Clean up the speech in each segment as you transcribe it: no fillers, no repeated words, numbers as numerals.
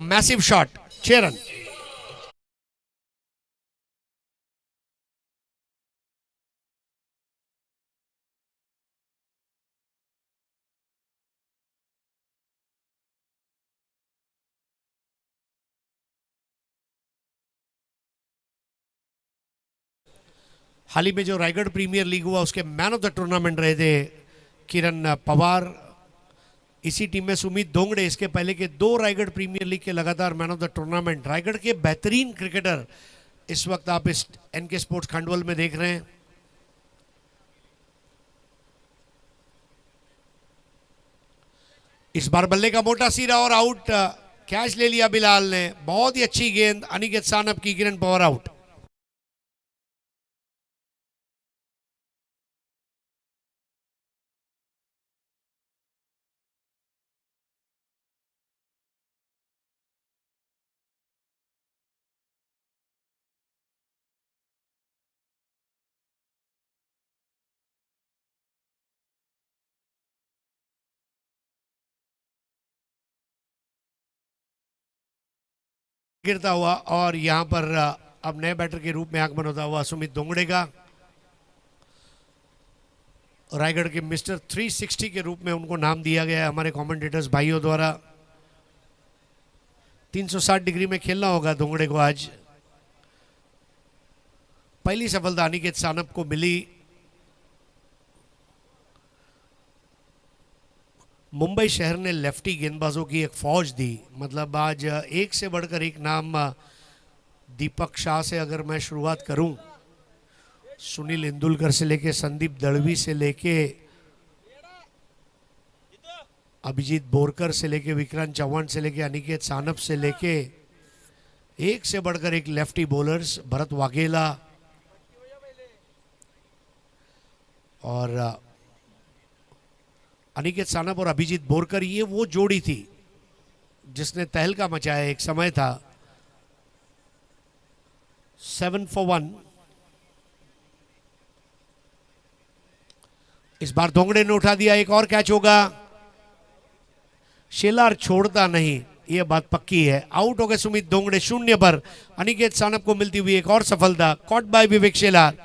Massive shot. 6 run. हाल ही में जो Raigarh premiere league हुआ उसके मैन ऑफ द टूर्नामेंट रहे थे किरण पवार। इसी टीम में सुमित दोंगड़े, इसके पहले के 2 रायगढ़ प्रीमियर लीग के लगातार man of the tournament. Raigarh के बेहतरीन क्रिकेटर इस वक्त आप इस एनके स्पोर्ट्स खंडवल में देख रहे हैं। इस बार बल्ले का मोटा सिरा और आउट, कैच ले लिया बिलाल ने। बहुत ही अच्छी गेंद अनिकेत सानप की, किरण पवार आउट। गिरता हुआ और यहां पर अब नए बैटर के रूप में आगमन होता हुआ सुमित दोंगड़े का। रायगढ़ के मिस्टर 360 के रूप में उनको नाम दिया गया है हमारे कमेंटेटर्स भाइयों द्वारा। 360 डिग्री में खेलना होगा दोंगड़े को आज। पहली सफलता अनिकेत सानप को मिली। मुंबई शहर ने लेफ्टी गेंदबाजों की एक फौज दी। मतलब आज एक से बढ़कर एक नाम। दीपक शाह से अगर मैं शुरुआत करूं, सुनील इंदुलकर से लेके संदीप दड़वी से लेके अभिजीत बोरकर से लेके विक्रांत चौहान से लेके अनिकेत सानप से लेके एक से बढ़कर एक लेफ्टी बॉलर्स, भरत वाघेला और अनिकेत सानप और अभिजीत बोरकर, ये वो जोड़ी थी जिसने तहलका मचाया एक समय था। 7 for 1। इस बार दोंगड़े ने उठा दिया, एक और कैच होगा। शेलार छोड़ता नहीं, ये बात पक्की है। आउट हो गए सुमित दोंगड़े 0 पर। अनिकेत सानप को मिलती हुई एक और सफलता, कॉट बाय विवेक शेलार।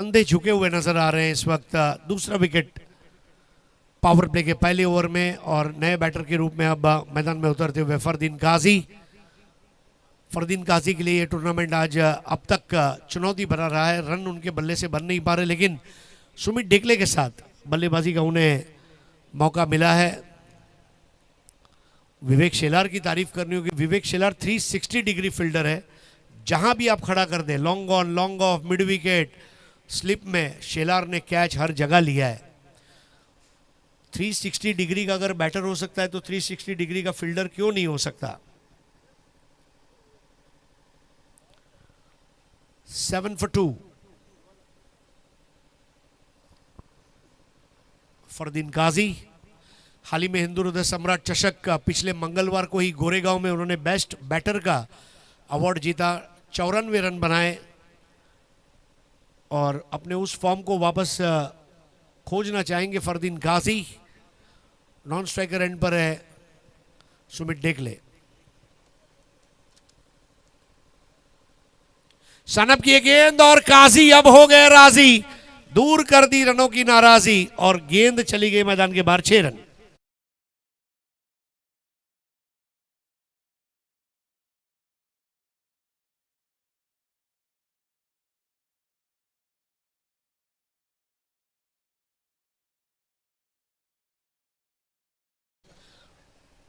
कंधे झुके हुए नजर आ रहे हैं इस वक्त। दूसरा विकेट पावर प्ले के पहले ओवर में और नए बैटर के रूप में अब मैदान में उतरते हुए फरदीन काजी। फरदीन काजी के लिए ये टूर्नामेंट आज अब तक चुनौती भरा रहा है। रन उनके बल्ले से बन नहीं पा रहे, लेकिन सुमित डेकले के साथ बल्लेबाजी का उन्हें मौका मिला है। विवेक शेलार की तारीफ करनी होगी। विवेक शेलार 360 डिग्री फील्डर है। जहां भी आप खड़ा कर दें, long on, long off, mid wicket, slip में शेलार ने कैच हर जगह लिया है। 360 डिग्री का अगर बैटर हो सकता है तो 360 डिग्री का फील्डर क्यों नहीं हो सकता। 7 for 2। फरदीन काजी हाल ही में हिंदू हृदय सम्राट चषक का पिछले मंगलवार को ही गोरेगांव में उन्होंने बेस्ट बैटर का अवार्ड जीता। 94 रन बनाए और अपने उस फॉर्म को वापस खोजना चाहेंगे फरदीन काजी। नॉन स्ट्राइकर एंड पर है सुमित डेकले। सनप की गेंद और काजी अब हो गए राजी। दूर कर दी रनों की नाराजी और गेंद चली गई मैदान के बाहर। 6 रन।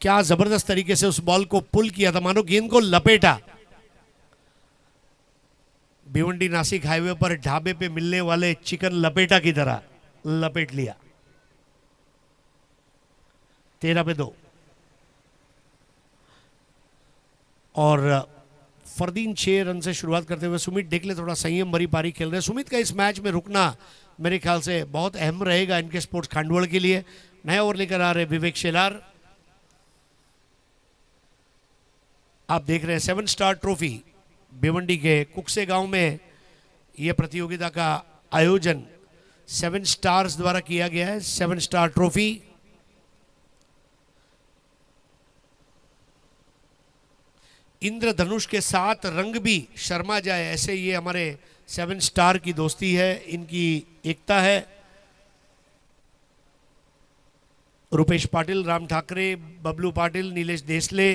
क्या जबरदस्त तरीके से उस बॉल को पुल किया था, मानो गेंद को लपेटा। भिवंडी नासिक हाईवे पर ढाबे पे मिलने वाले चिकन लपेटा की तरह लपेट लिया। 13 पे 2 और फरदीन 6 रन से शुरुआत करते हुए सुमित डेकले थोड़ा संयम भरी पारी खेल रहे हैं। सुमित का इस मैच में रुकना मेरे ख्याल से बहुत अहम रहेगा इनके स्पोर्ट्स खांडवल के लिए। नया ओवर लेकर आ रहे विवेक शेलार। आप देख रहे हैं 7 स्टार ट्रॉफी भिवंडी के कुकसे गांव में यह प्रतियोगिता का आयोजन 7 स्टार्स द्वारा किया गया है। 7 स्टार ट्रॉफी इंद्रधनुष के साथ रंग भी शर्मा जाए, ऐसे ये हमारे 7 स्टार की दोस्ती है, इनकी एकता है। रुपेश पाटिल, राम ठाकरे, बबलू पाटिल, नीलेश देसले,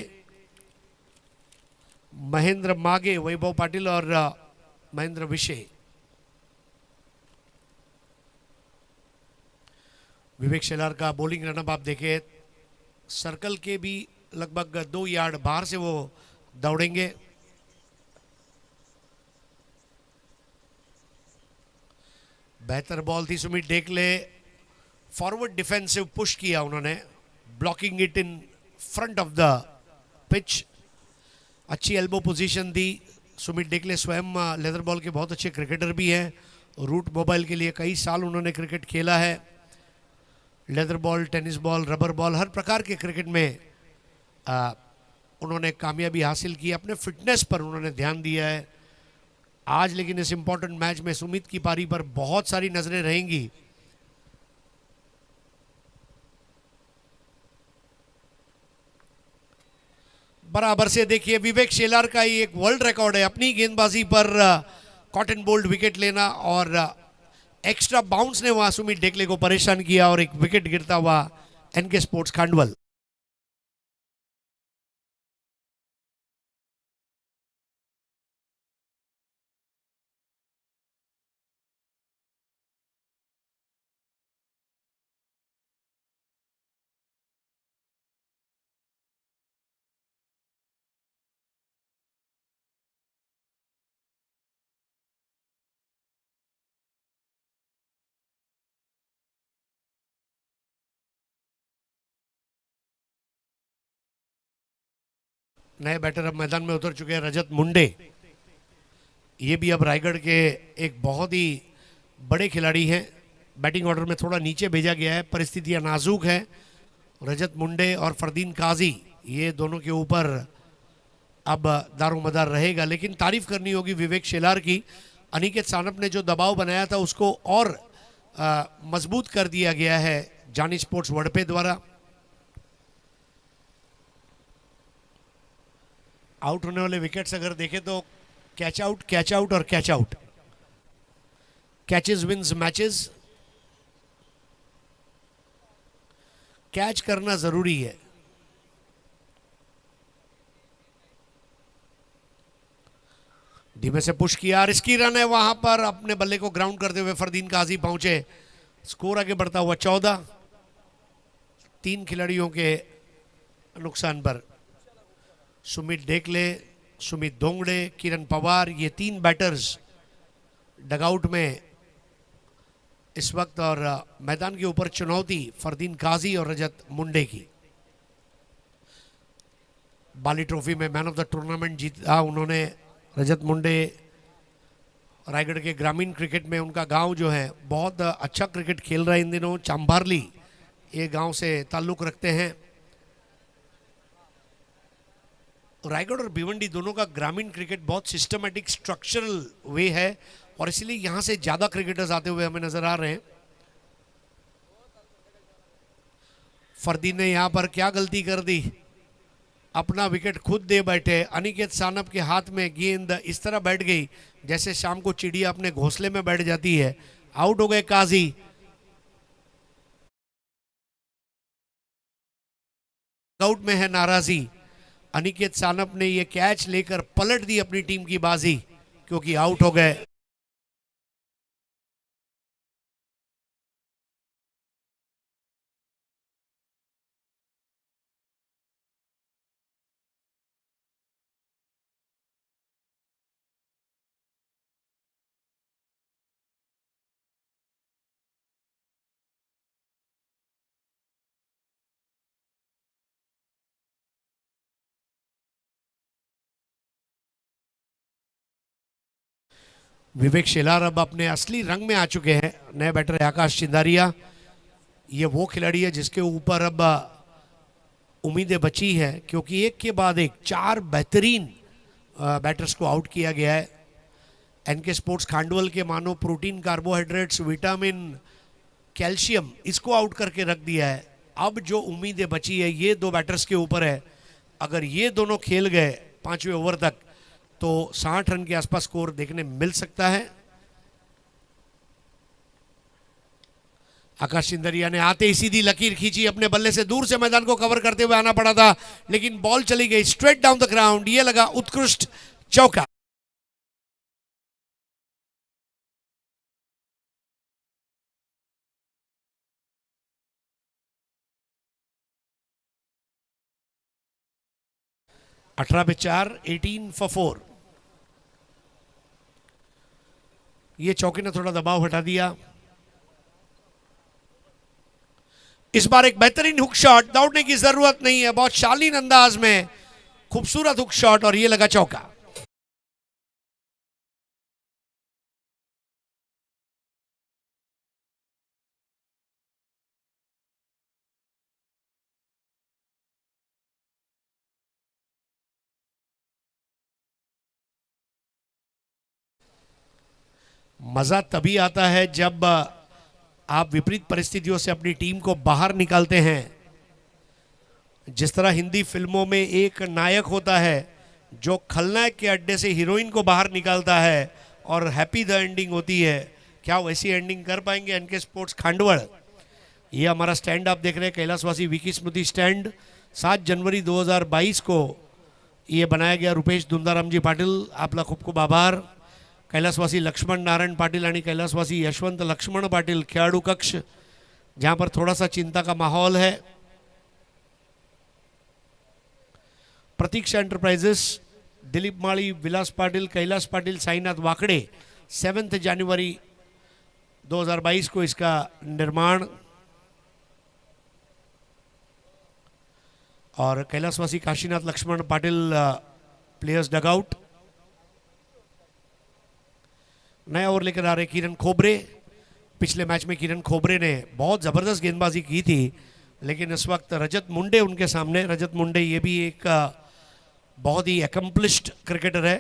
महेंद्र मागे, वैभव पाटिल और महेंद्र विशे। विवेक शेलार का बॉलिंग रनअप आप देखें, सर्कल के भी लगभग 2 यार्ड बाहर से वो दौड़ेंगे। बेहतर बॉल थी सुमित डेकले, फॉरवर्ड डिफेंसिव पुश किया उन्होंने, blocking it in front of the pitch. अच्छी एल्बो पोजीशन दी। सुमित डेकले स्वयं लेदर बॉल के बहुत अच्छे क्रिकेटर भी हैं। रूट मोबाइल के लिए कई साल उन्होंने क्रिकेट खेला है। Leather ball, tennis ball, rubber ball, हर प्रकार के क्रिकेट में उन्होंने कामयाबी हासिल की। अपने फिटनेस पर उन्होंने ध्यान दिया है। आज लेकिन इस इंपॉर्टेंट मैच में सुमित की पारी पर बहुत सारी नजरें रहेंगी। बराबर से देखिए, विवेक शेलार का ही एक वर्ल्ड रिकॉर्ड है अपनी गेंदबाजी पर कॉटन बोल्ड विकेट लेना, और एक्स्ट्रा बाउंस ने वहां सुमित डेकले को परेशान किया और एक विकेट गिरता हुआ एनके स्पोर्ट्स खांडवल। नए बैटर अब मैदान में उतर चुके हैं, रजत मुंडे। ये भी अब रायगढ़ के एक बहुत ही बड़े खिलाड़ी हैं। बैटिंग ऑर्डर में थोड़ा नीचे भेजा गया है, परिस्थितियां नाजुक हैं। रजत मुंडे और फरदीन काजी, ये दोनों के ऊपर अब दारोमदार रहेगा। लेकिन तारीफ करनी होगी विवेक शेलार की। अनिकेत सानप ने जो दबाव बनाया था उसको और मजबूत कर दिया गया है जानी स्पोर्ट्स वडपे द्वारा। आउट होने वाले विकेट्स अगर देखें तो कैच आउट, कैच आउट और catch out. Catches wins matches. Catch करना जरूरी है। धीमे से पुश किया, रिस्की रन है वहां पर। अपने बल्ले को ग्राउंड करते हुए फरदीन काजी पहुंचे। स्कोर आगे बढ़ता हुआ 14, 3 खिलाड़ियों के नुकसान पर। सुमित डेकले, सुमित दोंगड़े, किरण पवार, ये 3 बैटर्स डगआउट में इस वक्त, और मैदान के ऊपर चुनौती फरदीन काजी और रजत मुंडे की। बाली ट्रॉफी में मैन ऑफ द टूर्नामेंट जीता उन्होंने रजत मुंडे। रायगढ़ के ग्रामीण क्रिकेट में उनका गांव जो है बहुत अच्छा क्रिकेट खेल रहा है इन दिनों। चांबारली ये गांव से ताल्लुक रखते हैं। रायगढ़ और भिवंडी दोनों का ग्रामीण क्रिकेट बहुत सिस्टमेटिक स्ट्रक्चरल वे है, और इसलिए यहां से ज्यादा क्रिकेटर्स आते हुए हमें नजर आ रहे हैं। फरदीन ने यहां पर क्या गलती कर दी, अपना विकेट खुद दे बैठे। अनिकेत सानप के हाथ में गेंद इस तरह बैठ गई जैसे शाम को चिड़िया अपने घोंसले में बैठ जाती है। आउट हो गए काजी। आउट में है नाराजी। अनिकेत सानप ने यह कैच लेकर पलट दी अपनी टीम की बाजी, क्योंकि आउट हो गए। विवेक शेलार अब अपने असली रंग में आ चुके हैं। नए बैटर है आकाश चिंदारिया। ये वो खिलाड़ी है जिसके ऊपर अब उम्मीदें बची है, क्योंकि एक के बाद एक 4 बेहतरीन बैटर्स को आउट किया गया है। एनके स्पोर्ट्स खांडवल के मानो प्रोटीन, कार्बोहाइड्रेट्स, विटामिन, कैल्शियम, इसको आउट करके रख दिया है। अब जो उम्मीदें बची है ये 2 बैटर्स के ऊपर है। अगर ये दोनों खेल गए 5वें ओवर तक तो 60 रन के आसपास स्कोर देखने मिल सकता है। आकाश चिंदरिया ने आते ही सीधी लकीर खींची, अपने बल्ले से दूर से मैदान को कवर करते हुए आना पड़ा था, लेकिन बॉल चली गई स्ट्रेट डाउन द ग्राउंड। ये लगा उत्कृष्ट चौका। अठारह पे 4, 18 फॉर 4। ये चौके ने थोड़ा दबाव हटा दिया। इस बार एक बेहतरीन हुक शॉट, दौड़ने की जरूरत नहीं है, बहुत शालीन अंदाज में खूबसूरत हुक शॉट, और ये लगा चौका। मजा तभी आता है जब आप विपरीत परिस्थितियों से अपनी टीम को बाहर निकालते हैं। जिस तरह हिंदी फिल्मों में एक नायक होता है जो खलनायक के अड्डे से हीरोइन को बाहर निकालता है और हैप्पी द एंडिंग होती है, क्या वैसी एंडिंग कर पाएंगे एनके स्पोर्ट्स खांडवड़? ये हमारा स्टैंड आप देख रहे हैं, कैलाशवासी विकी स्मृति स्टैंड। 7 जनवरी 2022 को ये बनाया गया। रुपेश दुंदाराम जी पाटिल, आपला खूप खूप आभार। कैलाशवासी लक्ष्मण नारायण पाटिल आणि कैलाशवासी यशवंत लक्ष्मण पाटिल खेळाडू कक्ष, जहां पर थोड़ा सा चिंता का माहौल है। प्रतीक्षा एंटरप्राइजेस, दिलीप माळी, विलास पाटिल, कैलाश पाटिल, साईनाथ वाकड़े। 7 जनवरी 2022 को इसका निर्माण। और कैलाशवासी काशीनाथ लक्ष्मण पाटिल प्लेयर्स डगआउट। नया ओवर लेकर आ रहे किरण खोबरे। पिछले मैच में किरण खोबरे ने बहुत ज़बरदस्त गेंदबाजी की थी, लेकिन इस वक्त रजत मुंडे उनके सामने। रजत मुंडे ये भी एक बहुत ही एकम्प्लिश्ड क्रिकेटर है।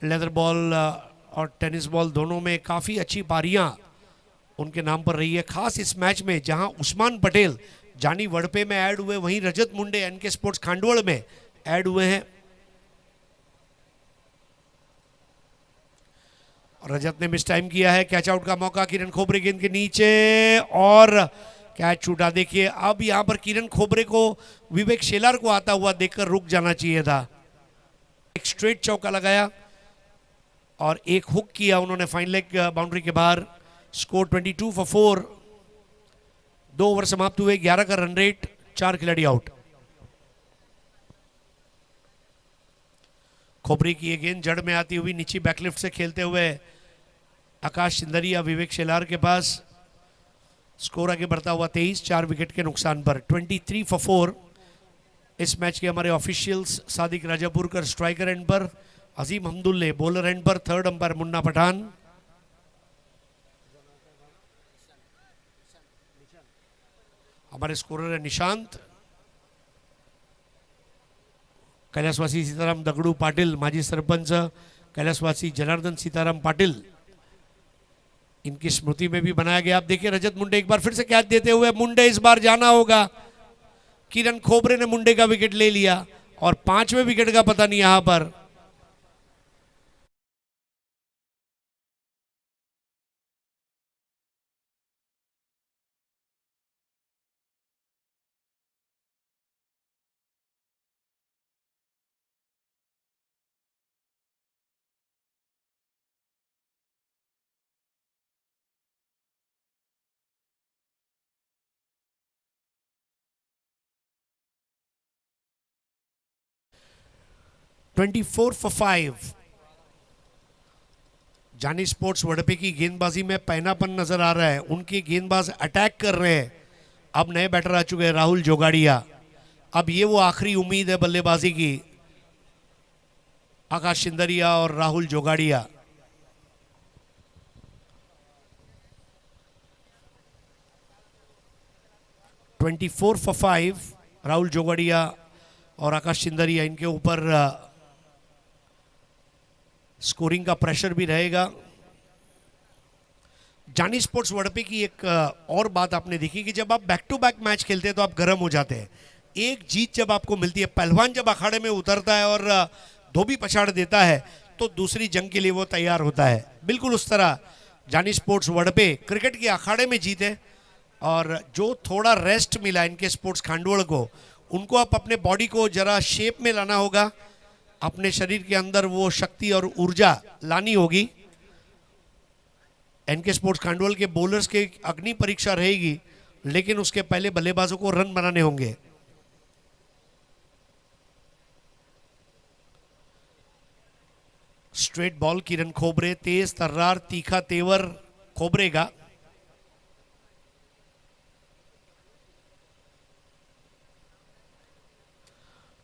लेदर बॉल और टेनिस बॉल दोनों में काफ़ी अच्छी पारियां उनके नाम पर रही है। खास इस मैच में जहां उस्मान पटेल जानी वड़पे में ऐड हुए, वहीं रजत मुंडे एनके स्पोर्ट्स खांडवड़ में ऐड हुए हैं। रजत ने मिस टाइम किया है, कैच आउट का मौका। किरण खोबरे गेंद के नीचे और कैच छूटा। देखिए अब यहां पर किरण खोबरे को विवेक शेलार को आता हुआ देखकर रुक जाना चाहिए था। एक स्ट्रेट चौका लगाया और एक हुक किया उन्होंने फाइन लेग बाउंड्री के बाहर। Score 22 for 4। 2 ओवर समाप्त हुए, 11 का रन रेट, 4 खिलाड़ी आउट। खोबरी की ये गेंद जड़ में आती हुई नीचे बैकलिफ्ट से खेलते हुए आकाश चिंदरिया विवेक शेलार के पास। स्कोर आगे बढ़ता हुआ 23, 4 विकेट के नुकसान पर। 23 फॉर 4। इस मैच के हमारे ऑफिशियल्स सादिक राजापुरकर स्ट्राइकर एंड पर, अजीम हमदुल्ले बॉलर एंड पर, थर्ड अंपायर मुन्ना पठान। हमारे स्कोरर है निशांत। कैलाशवासी सीताराम दगड़ू पाटिल, माजी सरपंच कैलाशवासी जनार्दन सीताराम पाटिल, इनकी स्मृति में भी बनाया गया। आप देखिए रजत मुंडे एक बार फिर से कैच देते हुए, मुंडे इस बार जाना होगा। किरण खोबरे ने मुंडे का विकेट ले लिया और 5वें विकेट का पता नहीं यहां पर। Twenty 4 for 5। जानी स्पोर्ट्स वड़पे की गेंदबाजी में पैनापन नजर आ रहा है। उनके गेंदबाज अटैक कर रहे हैं। अब नए बैटर आ चुके हैं, राहुल जोगाड़िया। अब ये वो आखिरी उम्मीद है बल्लेबाजी की, आकाश चिंदरिया और राहुल जोगाड़िया। 24 for 5 राहुल जोगड़िया और आकाश चिंदरिया, इनके ऊपर स्कोरिंग का प्रेशर भी रहेगा। जानी स्पोर्ट्स वड़पे की एक और बात आपने देखी कि जब आप बैक टू बैक मैच खेलते हैं तो आप गर्म हो जाते हैं। एक जीत जब आपको मिलती है, पहलवान जब अखाड़े में उतरता है और धोबी पछाड़ देता है तो दूसरी जंग के लिए वो तैयार होता है। बिल्कुल उस तरह जानी स्पोर्ट्स वड़पे क्रिकेट के अखाड़े में जीते, और जो थोड़ा रेस्ट मिला इनके स्पोर्ट्स खांडवड़ को, उनको आप अपने बॉडी को जरा शेप में लाना होगा, अपने शरीर के अंदर वो शक्ति और ऊर्जा लानी होगी। एनके स्पोर्ट्स खांडवल के बॉलर्स के अग्नि परीक्षा रहेगी, लेकिन उसके पहले बल्लेबाजों को रन बनाने होंगे। स्ट्रेट बॉल किरण खोबरे, तेज तर्रार तीखा तेवर खोबरे का।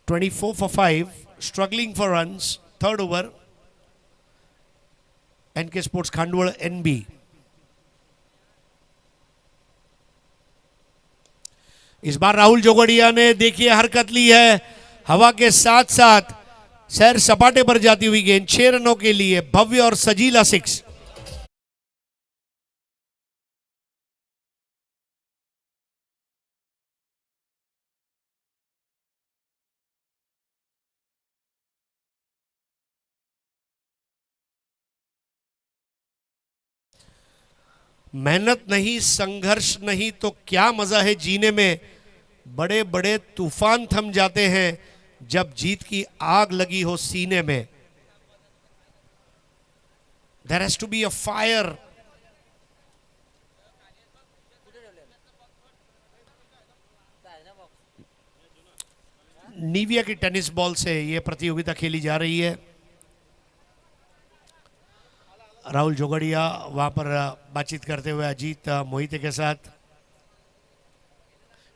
(24 for 5) struggling for runs, third over, NK sports Khandwad NB. इस बार राहुल जोगड़िया ने देखिए हरकत ली है, हवा के साथ साथ सैर सपाटे पर जाती हुई गेंद, 6 रनों के लिए भव्य और सजीला 6। मेहनत नहीं, संघर्ष नहीं तो क्या मजा है जीने में। बड़े बड़े तूफान थम जाते हैं जब जीत की आग लगी हो सीने में। There has to be a fire. Nivea की टेनिस बॉल से यह प्रतियोगिता खेली जा रही है। राहुल जोगड़िया वहां पर बातचीत करते हुए अजीत मोहिते के साथ,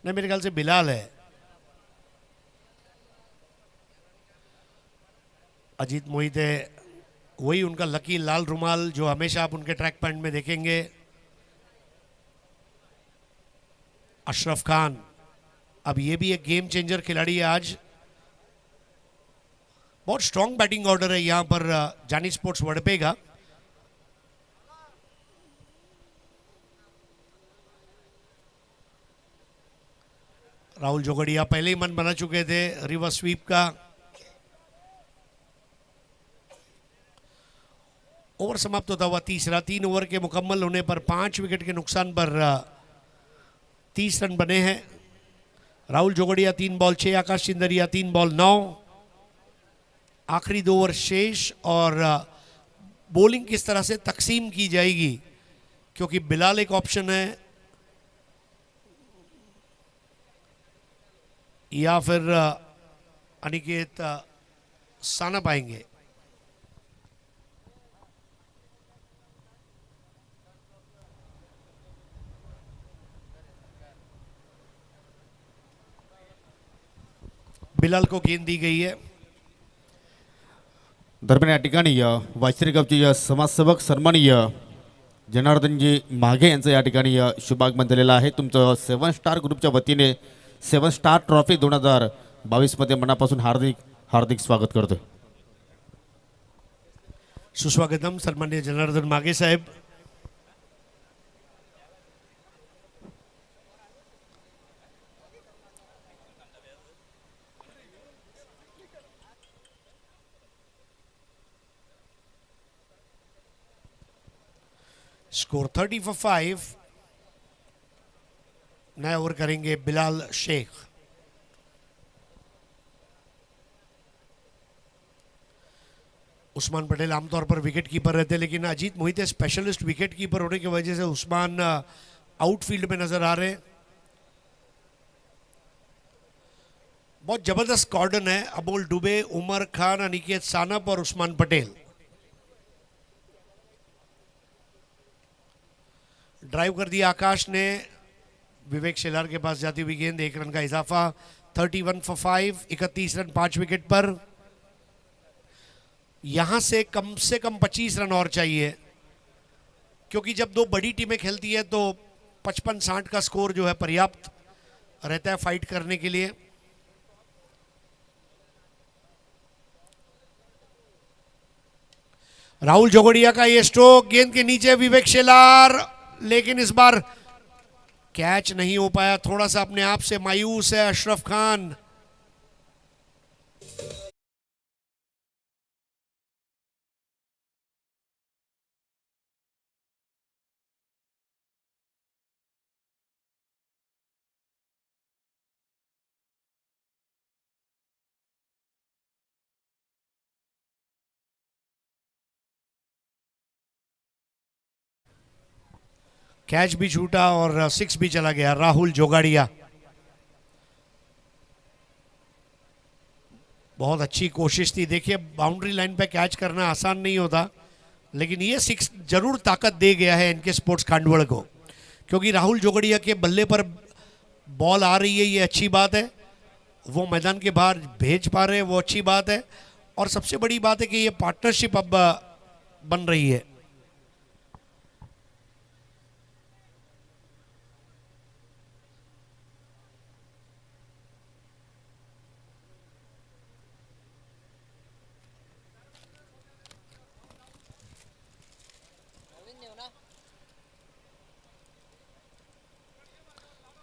नहीं मेरे ख्याल से बिलाल है। अजीत मोहिते वही उनका लकी लाल रुमाल जो हमेशा आप उनके ट्रैक पैंट में देखेंगे। अशरफ खान, अब ये भी एक गेम चेंजर खिलाड़ी है आज। बहुत स्ट्रॉन्ग बैटिंग ऑर्डर है यहां पर जानी स्पोर्ट्स वड़पे का। राहुल जोगड़िया पहले ही मन बना चुके थे रिवर्स स्वीप का। ओवर समाप्त होता हुआ तीसरा, 3 ओवर के मुकम्मल होने पर 5 विकेट के नुकसान पर 30 रन बने हैं। राहुल जोगड़िया 3 बॉल 6, आकाश चिंदरिया 3 बॉल 9। आखिरी 2 ओवर शेष, और बॉलिंग किस तरह से तकसीम की जाएगी, क्योंकि बिलाल एक ऑप्शन है या फिर अनिकेत सानप आएंगे। बिलाल को गेंद दी गई है। दरम्यान या ठिकाणी वायसरीगावचे समाजसेवक सन्माननीय जनार्दनजी माघे यांचं या ठिकाणी शुभागमन दिलेलं आहे। तुमचं 7 स्टार ग्रुपच्या वतीने 7 स्टार ट्रॉफी 2022 मध्ये मनापासून हार्दिक हार्दिक स्वागत करतोय। सुस्वागतम सन्माननीय जनार्दन माघे साहेब। Score 30 for 5। नया ओवर करेंगे बिलाल शेख। उस्मान पटेल आमतौर पर विकेट कीपर रहते हैं, लेकिन Ajit Mohite specialist wicket keeper होने की वजह से उस्मान आउटफील्ड में नजर आ रहे हैं। बहुत जबरदस्त कॉर्डन है, अबोल डुबे, उमर खान, अनिकेत सानप और उस्मान पटेल। ड्राइव कर दिया आकाश ने, विवेक शेलार के पास जाती हुई गेंद, 1 रन का इजाफा। 31 for 5, 31 रन 5 विकेट पर। यहां से कम 25 रन और चाहिए, क्योंकि जब 2 बड़ी टीमें खेलती है तो 55-60 का स्कोर जो है पर्याप्त रहता है फाइट करने के लिए। राहुल जोगड़िया का ये स्ट्रोक, गेंद के नीचे विवेक शेलार, लेकिन इस बार कैच नहीं हो पाया। थोड़ा सा अपने आप से मायूस है अशरफ खान। कैच भी छूटा और 6 भी चला गया। राहुल जोगाड़िया बहुत अच्छी कोशिश थी। देखिए बाउंड्री लाइन पे कैच करना आसान नहीं होता, लेकिन ये 6 जरूर ताकत दे गया है इनके स्पोर्ट्स खांडवड़ को, क्योंकि राहुल जोगड़िया के बल्ले पर बॉल आ रही है, ये अच्छी बात है। वो मैदान के बाहर भेज पा रहे हैं, वो अच्छी बात है। और सबसे बड़ी बात है कि ये पार्टनरशिप अब बन रही है।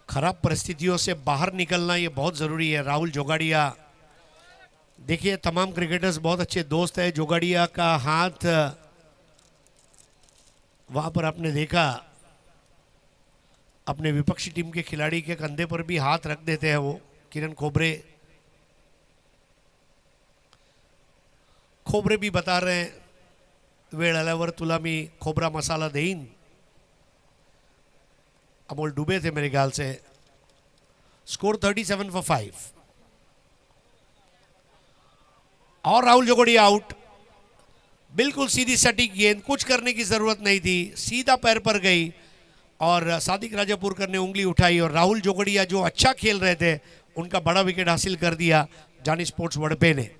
खराब परिस्थितियों से बाहर निकलना ये बहुत ज़रूरी है। राहुल जोगाड़िया, देखिए तमाम क्रिकेटर्स बहुत अच्छे दोस्त हैं। जोगाड़िया का हाथ वहां पर आपने देखा, अपने विपक्षी टीम के खिलाड़ी के कंधे पर भी हाथ रख देते हैं वो। किरण खोबरे भी बता रहे हैं, वेळ आल्यावर तुला मी खोबरा मसाला देईन। अमोल डूबे थे मेरे ख्याल से। स्कोर 37 for 5 और राहुल जोगड़िया आउट। बिल्कुल सीधी सटीक गेंद, कुछ करने की जरूरत नहीं थी, सीधा पैर पर गई और सादिक राजापुरकर ने उंगली उठाई और राहुल जोगड़िया जो अच्छा खेल रहे थे उनका बड़ा विकेट हासिल कर दिया जानी स्पोर्ट्स वडपे ने।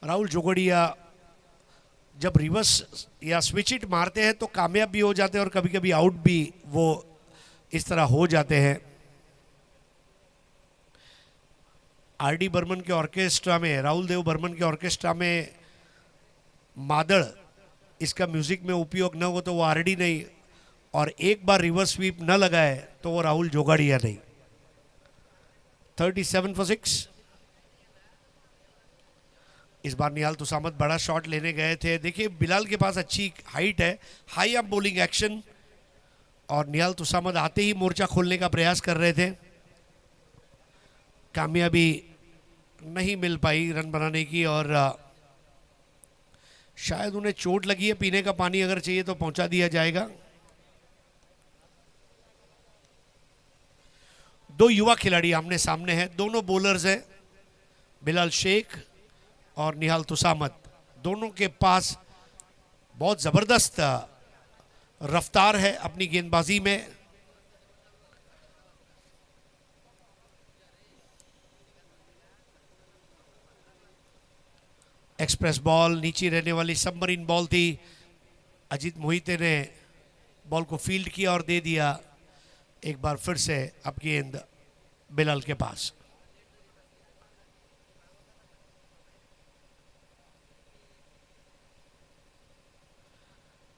राहुल जोगड़िया जब रिवर्स या स्विच इट मारते हैं तो कामयाब भी हो जाते हैं और कभी कभी आउट भी वो इस तरह हो जाते हैं। आरडी बर्मन के ऑर्केस्ट्रा में, राहुल देव बर्मन के ऑर्केस्ट्रा में मादड़ इसका म्यूजिक में उपयोग न हो तो वो आरडी नहीं, और एक बार रिवर्स स्वीप न लगाए तो वो राहुल जोगाड़िया नहीं। 37 for 6। इस बार निहाल तुसामत बड़ा शॉट लेने गए थे। देखिए बिलाल के पास अच्छी हाइट है, हाई अप बॉलिंग एक्शन, और निहाल तुसामत आते ही मोर्चा खोलने का प्रयास कर रहे थे। कामयाबी नहीं मिल पाई रन बनाने की, और शायद उन्हें चोट लगी है। पीने का पानी अगर चाहिए तो पहुंचा दिया जाएगा। दो युवा खिलाड़ी आमने सामने हैं, दोनों बॉलर्स हैं, बिलाल शेख और निहाल तुसामत। दोनों के पास बहुत ज़बरदस्त रफ्तार है अपनी गेंदबाजी में। एक्सप्रेस बॉल, नीचे रहने वाली सबमरीन बॉल थी। अजीत मोहिते ने बॉल को फील्ड किया और दे दिया। एक बार फिर से अब गेंद बिलाल के पास।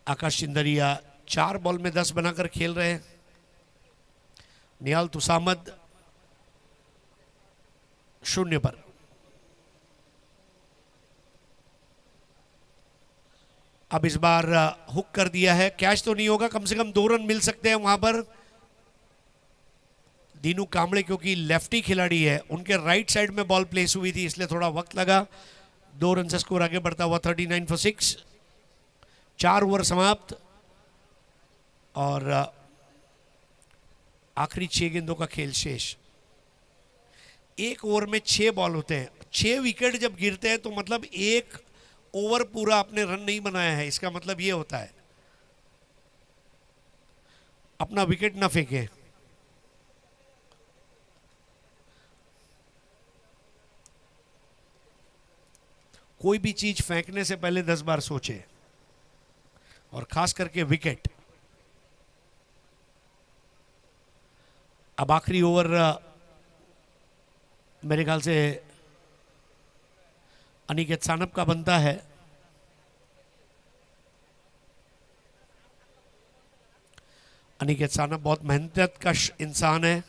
आकाश चिंदरिया 4 बॉल में 10 बनाकर खेल रहे हैं। निहाल तुसामत 0 पर। अब इस बार हुक कर दिया है, कैच तो नहीं होगा, कम से कम 2 रन मिल सकते हैं वहां पर। दीनू कांबळे क्योंकि लेफ्टी खिलाड़ी है, उनके राइट साइड में बॉल प्लेस हुई थी, इसलिए थोड़ा वक्त लगा। 2 रन से स्कोर आगे बढ़ता हुआ 39 फॉर 6। 4 ओवर समाप्त और आखिरी 6 गेंदों का खेल शेष। 1 ओवर में 6 बॉल होते हैं। 6 विकेट जब गिरते हैं तो मतलब 1 ओवर पूरा आपने रन नहीं बनाया है, इसका मतलब ये होता है। अपना विकेट ना फेंके। कोई भी चीज फेंकने से पहले 10 बार सोचे, और खास करके विकेट। अब आखिरी ओवर मेरे ख्याल से अनिकेत सानप का बनता है। अनिकेत सानप बहुत मेहनत का इंसान है।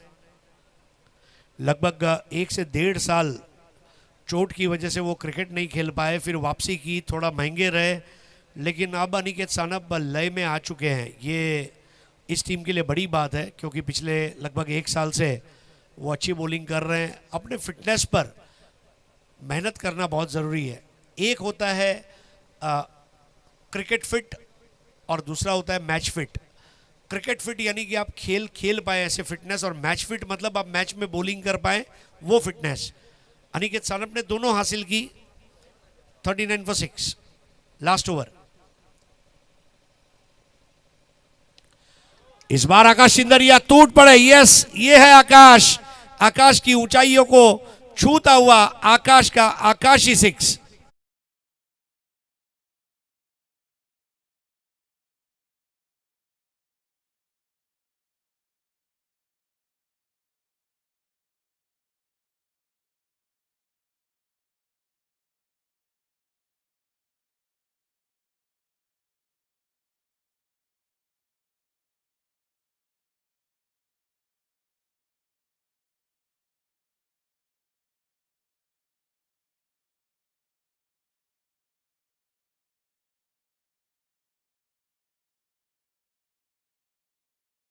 लगभग 1 से 1.5 साल चोट की वजह से वो क्रिकेट नहीं खेल पाए, फिर वापसी की, थोड़ा महंगे रहे, लेकिन अब अनिकेत सानप लय में आ चुके हैं। ये इस टीम के लिए बड़ी बात है, क्योंकि पिछले लगभग 1 साल से वो अच्छी बॉलिंग कर रहे हैं। अपने फिटनेस पर मेहनत करना बहुत ज़रूरी है। एक होता है क्रिकेट फिट और दूसरा होता है मैच फिट। क्रिकेट फिट यानी कि आप खेल पाए ऐसे फिटनेस, और मैच फिट मतलब आप मैच में बॉलिंग कर पाए, वो फिटनेस। अनिकेत सानप ने दोनों हासिल की। 39 फॉर 6 लास्ट ओवर। इस बार आकाश सिंदरिया टूट पड़े। यस, ये है आकाश। आकाश की ऊंचाइयों को छूता हुआ आकाश का आकाशी 6।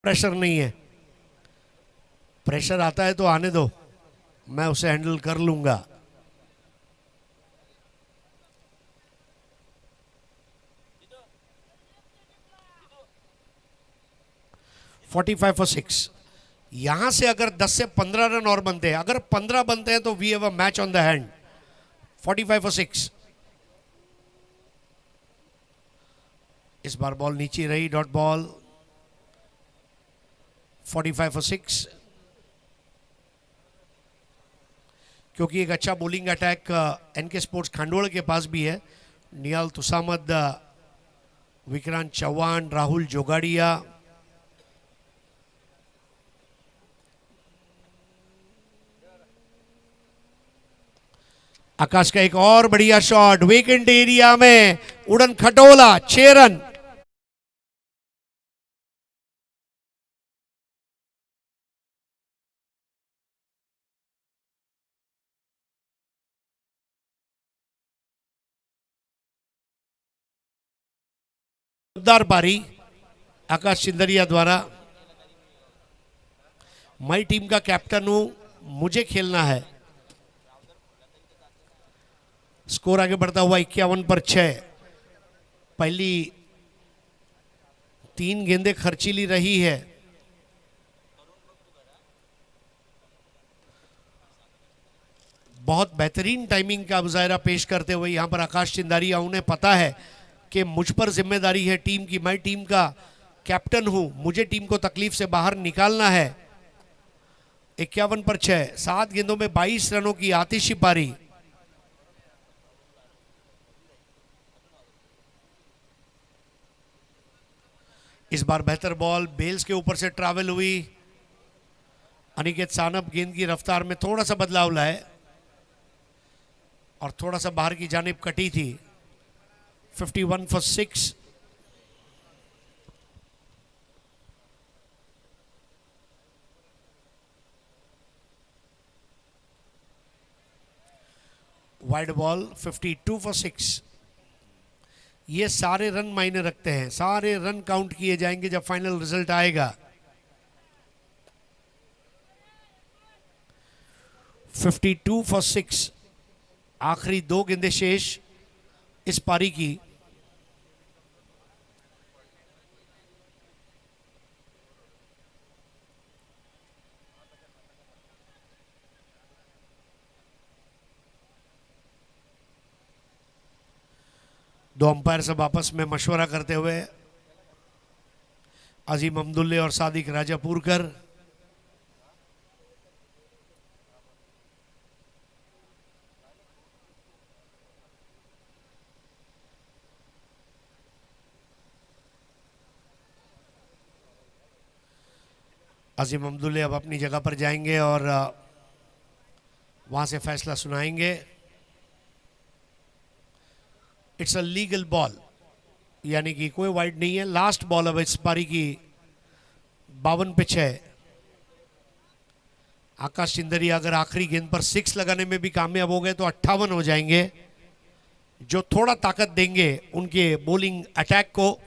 प्रेशर नहीं है, प्रेशर आता है तो आने दो, मैं उसे हैंडल कर लूंगा। $45 फॉर 6। यहां से अगर 10 से 15 रन और बनते हैं, अगर 15 बनते हैं तो we have a match on the hand. 45 for 6। इस बार बॉल नीचे रही, डॉट बॉल। 45 फॉर 6। क्योंकि एक अच्छा बॉलिंग अटैक एनके स्पोर्ट्स खांडोड़ के पास भी है। नियाल तुसामद, विक्रांत चौहान, राहुल जोगाड़िया। आकाश का एक और बढ़िया शॉट वेकेंट एरिया में, उड़न खटोला, 6 रन। जोरदार पारी आकाश सिंदरिया द्वारा। मैं टीम का कैप्टन हूं, मुझे खेलना है। स्कोर आगे बढ़ता हुआ 51 पर 6। पहली 3 गेंदें खर्चीली रही है। बहुत बेहतरीन टाइमिंग का मुजाहरा पेश करते हुए यहां पर आकाश सिंदरिया, उन्हें पता है कि मुझ पर जिम्मेदारी है टीम की, मैं टीम का कैप्टन हूं, मुझे टीम को तकलीफ से बाहर निकालना है। 51 पर 6, 7 गेंदों में 22 रनों की आतिशी पारी। इस बार बेहतर बॉल बेल्स के ऊपर से ट्रैवल हुई। अनिकेत सानप गेंद की रफ्तार में थोड़ा सा बदलाव लाए और थोड़ा सा बाहर की जानिब कटी थी। 51 फॉर 6। Wide ball 52 for 6। ये सारे रन मायने रखते हैं, सारे रन काउंट किए जाएंगे जब फाइनल रिजल्ट आएगा। 52 फॉर 6। आखिरी 2 गेंदें शेष इस पारी की। दो अंपायर सब आपस में मशवरा करते हुए अजीम अब्दुल्ले और सादिक राजापुरकर। अजीम अब्दुल्ले अब अपनी जगह पर जाएंगे और वहां से फैसला सुनाएंगे। इट्स अ लीगल बॉल, यानी कि कोई वाइड नहीं है। लास्ट बॉल अब इस पारी की 52 पिच है। आकाश चिंदरिया अगर आखिरी गेंद पर 6 लगाने में भी कामयाब हो गए तो 58 हो जाएंगे, जो थोड़ा ताकत देंगे उनके बॉलिंग अटैक को।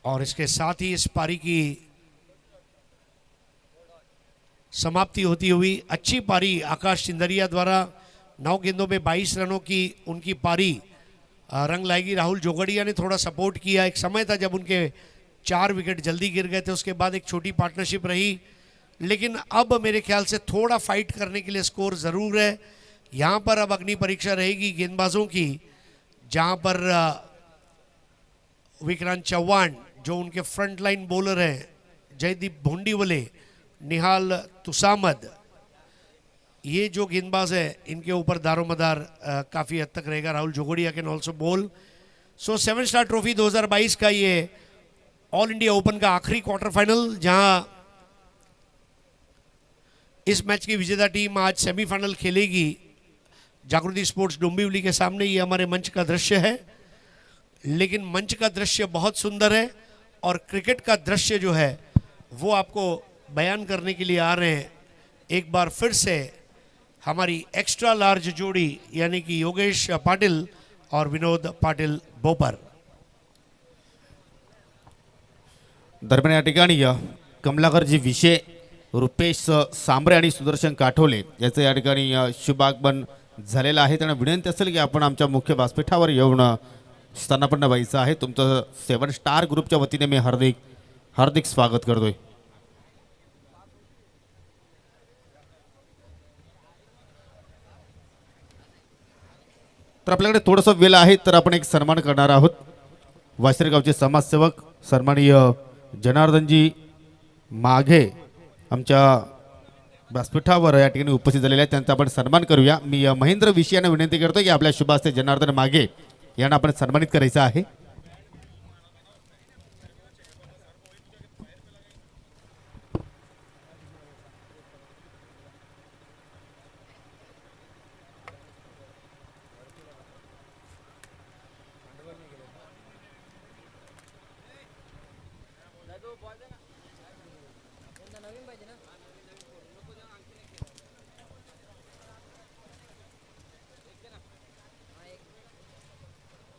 और इसके साथ ही इस पारी की समाप्ति होती हुई अच्छी पारी आकाश चिंदरिया द्वारा 9 गेंदों में 22 रनों की उनकी पारी रंग लाएगी। राहुल जोगड़िया ने थोड़ा सपोर्ट किया। एक समय था जब उनके 4 विकेट जल्दी गिर गए थे, उसके बाद एक छोटी पार्टनरशिप रही, लेकिन अब मेरे ख्याल से थोड़ा फाइट करने के लिए स्कोर ज़रूर है। यहाँ पर अब अग्नि परीक्षा रहेगी गेंदबाजों की, जहाँ पर विक्रांत चौहान जो उनके फ्रंट लाइन बॉलर हैं, जयदीप भोंडीवले, निहाल तुसामद, ये जो गेंदबाज है इनके ऊपर दारोमदार काफ़ी हद तक रहेगा। Rahul Jogadia can also bowl. So 7 star trophy 2022 का ये ऑल इंडिया ओपन का आखिरी क्वार्टर फाइनल, जहां इस मैच की विजेता टीम आज सेमीफाइनल खेलेगी जागृति स्पोर्ट्स डोंबिवली के सामने। ये हमारे मंच का दृश्य है, लेकिन मंच का दृश्य बहुत सुंदर है और क्रिकेट का दृश्य जो है वो आपको बयान करने के लिए आ रहे हैं। एक बार फिर से हमारी एक्स्ट्रा लार्ज जोड़ी यानी कि योगेश पाटिल और विनोद पाटिल बोपर। दरम्यान या ठिकाणी कमलाकरजी विषे, रुपेश सांबरे आणि सुदर्शन काठोले याचं या ठिकाणी शुभागमन झालेलं आहे। त्यांना विनंती असेल की आपण आमच्या मुख्य व्यासपीठावर येऊन स्थानापन्न व्हायचं आहे। तुमचं 7 स्टार ग्रुपच्या वतीने मी हार्दिक हार्दिक स्वागत करतोय। तर आपल्याकडे थोडंसं वेळ आहे, तर आपण एक सन्मान करणार आहोत। वाशिरगावचे समाजसेवक सन्माननीय जनार्दनजी माघे आमच्या व्यासपीठावर या ठिकाणी उपस्थित झालेले आहेत, त्यांचा आपण सन्मान करूया। मी महेंद्र विशी यांना विनंती करतो की आपल्या शुभ हस्ते जनार्दन माघे यांना आपण सन्मानित करायचं आहे।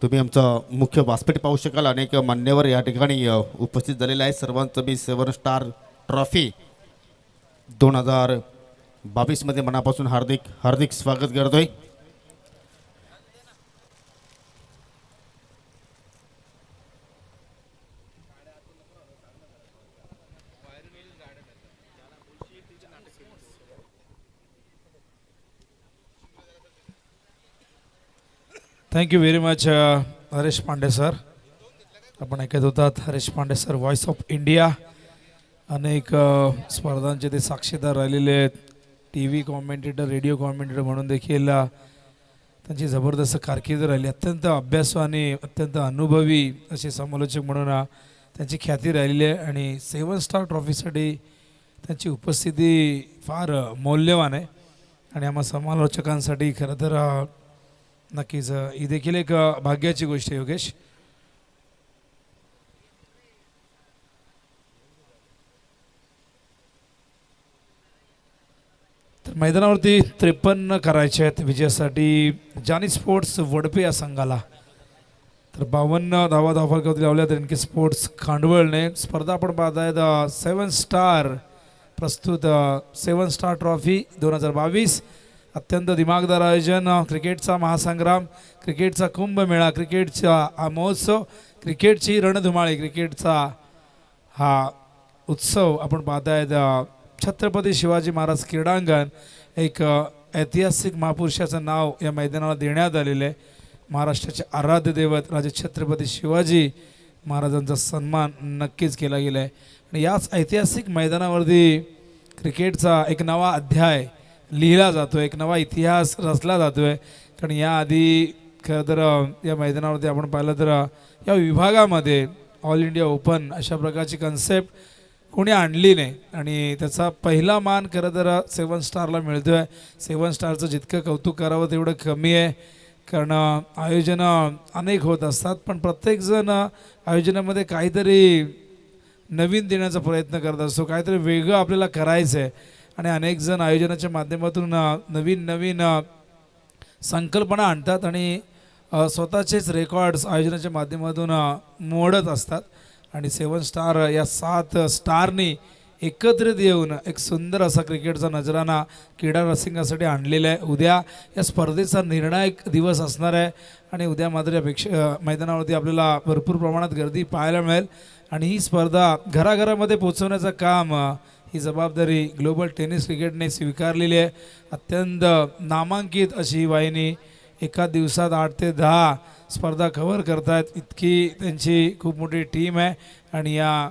तुम्ही आमचं मुख्य व्यासपीठ पाहू शकाल। अनेक मान्यवर या ठिकाणी उपस्थित झालेले आहेत। सर्वांचं मी 7 स्टार ट्रॉफी 2022 मध्ये मनापासून हार्दिक हार्दिक स्वागत करतोय। Thank you very much Harish Pandey sir. आपण ऐकत होतात Harish Pandey sir, voice of India. अनेक स्पर्धांचे ते साक्षीदार राहिलेले आहेत, T V commentator, radio commentator म्हणून देखील त्यांची जबरदस्त कारकीर्द राहिली। अत्यंत अभ्यासू आणि अत्यंत अनुभवी असे समालोचक म्हणून त्यांची ख्याती राहिलेली आहे आणि 7 स्टार ट्रॉफीसाठी त्यांची उपस्थिती फार मौल्यवान आहे आणि आम्हा समालोचकांसाठी खरं तर नक्कीच ही देखील एक भाग्याची गोष्ट आहे। योगेश, तर मैदानावरती 53 करायचे आहेत विजयासाठी जानी स्पोर्ट्स वडपे या संघाला. तर 52 धावा धावफलकावरती लावल्या तर इनके स्पोर्ट्स खांडवळने. स्पर्धा आपण पाहतायत 7 स्टार प्रस्तुत 7 स्टार ट्रॉफी 2022. अत्यंत दिमागदार आयोजन, क्रिकेटचा महासंग्राम, क्रिकेटचा कुंभमेळा, क्रिकेटचा हा महोत्सव, क्रिकेटची रणधुमाळी, क्रिकेटचा हा उत्सव आपण पाहतायत. छत्रपती शिवाजी महाराज क्रीडांगण, एक ऐतिहासिक महापुरुषाचं नाव या मैदानाला देण्यात आलेलं आहे. महाराष्ट्राचे आराध्य दैवत राजे छत्रपती शिवाजी महाराजांचा सन्मान नक्कीच केला गेला आहे. आणि याच ऐतिहासिक मैदानावरती क्रिकेटचा एक नवा अध्याय लिहिला जातो आहे, एक नवा इतिहास रचला जातो आहे. कारण याआधी खरं तर या मैदानावरती आपण पाहिलं तर या विभागामध्ये ऑल इंडिया ओपन अशा प्रकारची कन्सेप्ट कोणी आणली नाही. आणि त्याचा पहिला मान खरं तर 7 स्टारला मिळतो आहे. 7 स्टारचं जितकं कौतुक करावं तेवढं कमी आहे. कारण आयोजनं अनेक होत असतात, पण प्रत्येकजण आयोजनामध्ये काहीतरी नवीन देण्याचा प्रयत्न करत असतो, काहीतरी वेगळं आपल्याला करायचं आहे. आणि अनेक जण आयोजनाच्या माध्यमातून नवीन नवीन संकल्पना आणतात आणि स्वतःचेच रेकॉर्ड्स आयोजनाच्या माध्यमातून मोडत असतात. आणि 7 स्टार या 7 स्टारनी एकत्रित येऊन एक सुंदर असा क्रिकेटचा नजराणा क्रीडा रसिकांसाठी आणलेला आहे. उद्या या स्पर्धेचा निर्णायक दिवस असणार आहे आणि उद्या मात्र यापेक्षा मैदानावरती आपल्याला भरपूर प्रमाणात गर्दी पाहायला मिळेल. आणि ही स्पर्धा घराघरामध्ये पोचवण्याचं काम, ही जबाबदारी ग्लोबल टेनिस क्रिकेटने स्वीकारलेली आहे. अत्यंत नामांकित अशी ही वाहिनी एका दिवसात 8 ते 10 स्पर्धा कव्हर करतायत. इतकी त्यांची खूप मोठी टीम आहे. आणि या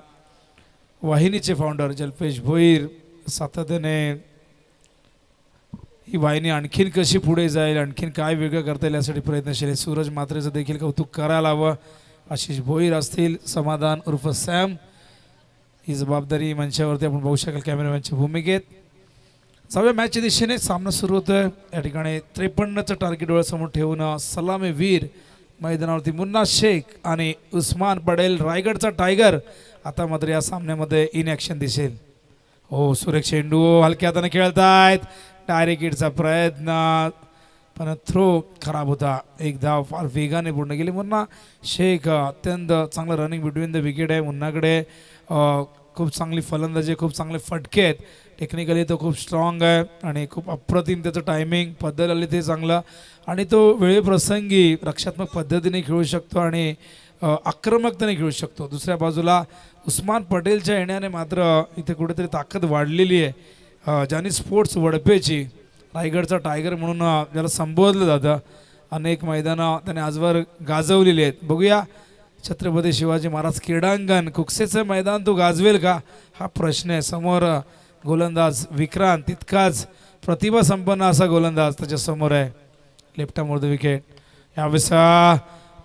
वाहिनीचे फाउंडर जल्पेश भोईर सातत्याने ही वाहिनी आणखीन कशी पुढे जाईल, आणखीन काय वेगळं करता येईल यासाठी प्रयत्नशील आहे. सूरज मात्रेचं देखील कौतुक करायला हवं. आशिष भोईर असतील, समाधान उर्फ सॅम, ही जबाबदारी मंचावरती आपण बघू शकाल कॅमेरामॅनच्या भूमिकेत. 6व्या मॅचच्या दिशेने सामना सुरू होतोय. या ठिकाणी 53चं टार्गेट डोळ्यासमोर ठेवून सलामीवीर मैदानावरती मुन्ना शेख आणि उस्मान पटेल रायगडचा टायगर आता मात्र या सामन्यामध्ये इन ॲक्शन दिसेल. हो, सुरेख चेंडू हलक्या हाताने खेळतायत. डायरेक्ट हिटचा प्रयत्न, पण थ्रो खराब होता. एक धाव फार वेगाने पूर्ण केली. मुन्ना शेख अत्यंत चांगलं रनिंग बिटवीन द विकेट आहे. मुन्नाकडे खूप चांगली फलंदाजी, खूप चांगले फटके आहेत. टेक्निकली तो खूप स्ट्रॉंग आहे आणि खूप अप्रतिम त्याचं टायमिंग पद्धत आली ते चांगलं. आणि तो वेळेप्रसंगी रक्षात्मक पद्धतीने खेळू शकतो आणि आक्रमकतेने खेळू शकतो. दुसऱ्या बाजूला उस्मान पटेलच्या येण्याने मात्र इथे कुठेतरी ताकद वाढलेली आहे. जानी स्पोर्ट्स वडपेची रायगडचा टायगर म्हणून ज्याला संबोधलं जातं, अनेक मैदानं त्याने आजवर गाजवलेली आहेत. बघूया छत्रपती शिवाजी महाराज क्रीडांगण कुकसेचं मैदान तो गाजवेल का, हा प्रश्न आहे. समोर गोलंदाज विक्रांत, तितकाच प्रतिभा संपन्न असा गोलंदाज त्याच्यासमोर आहे. Left arm the wicket. यावेळेस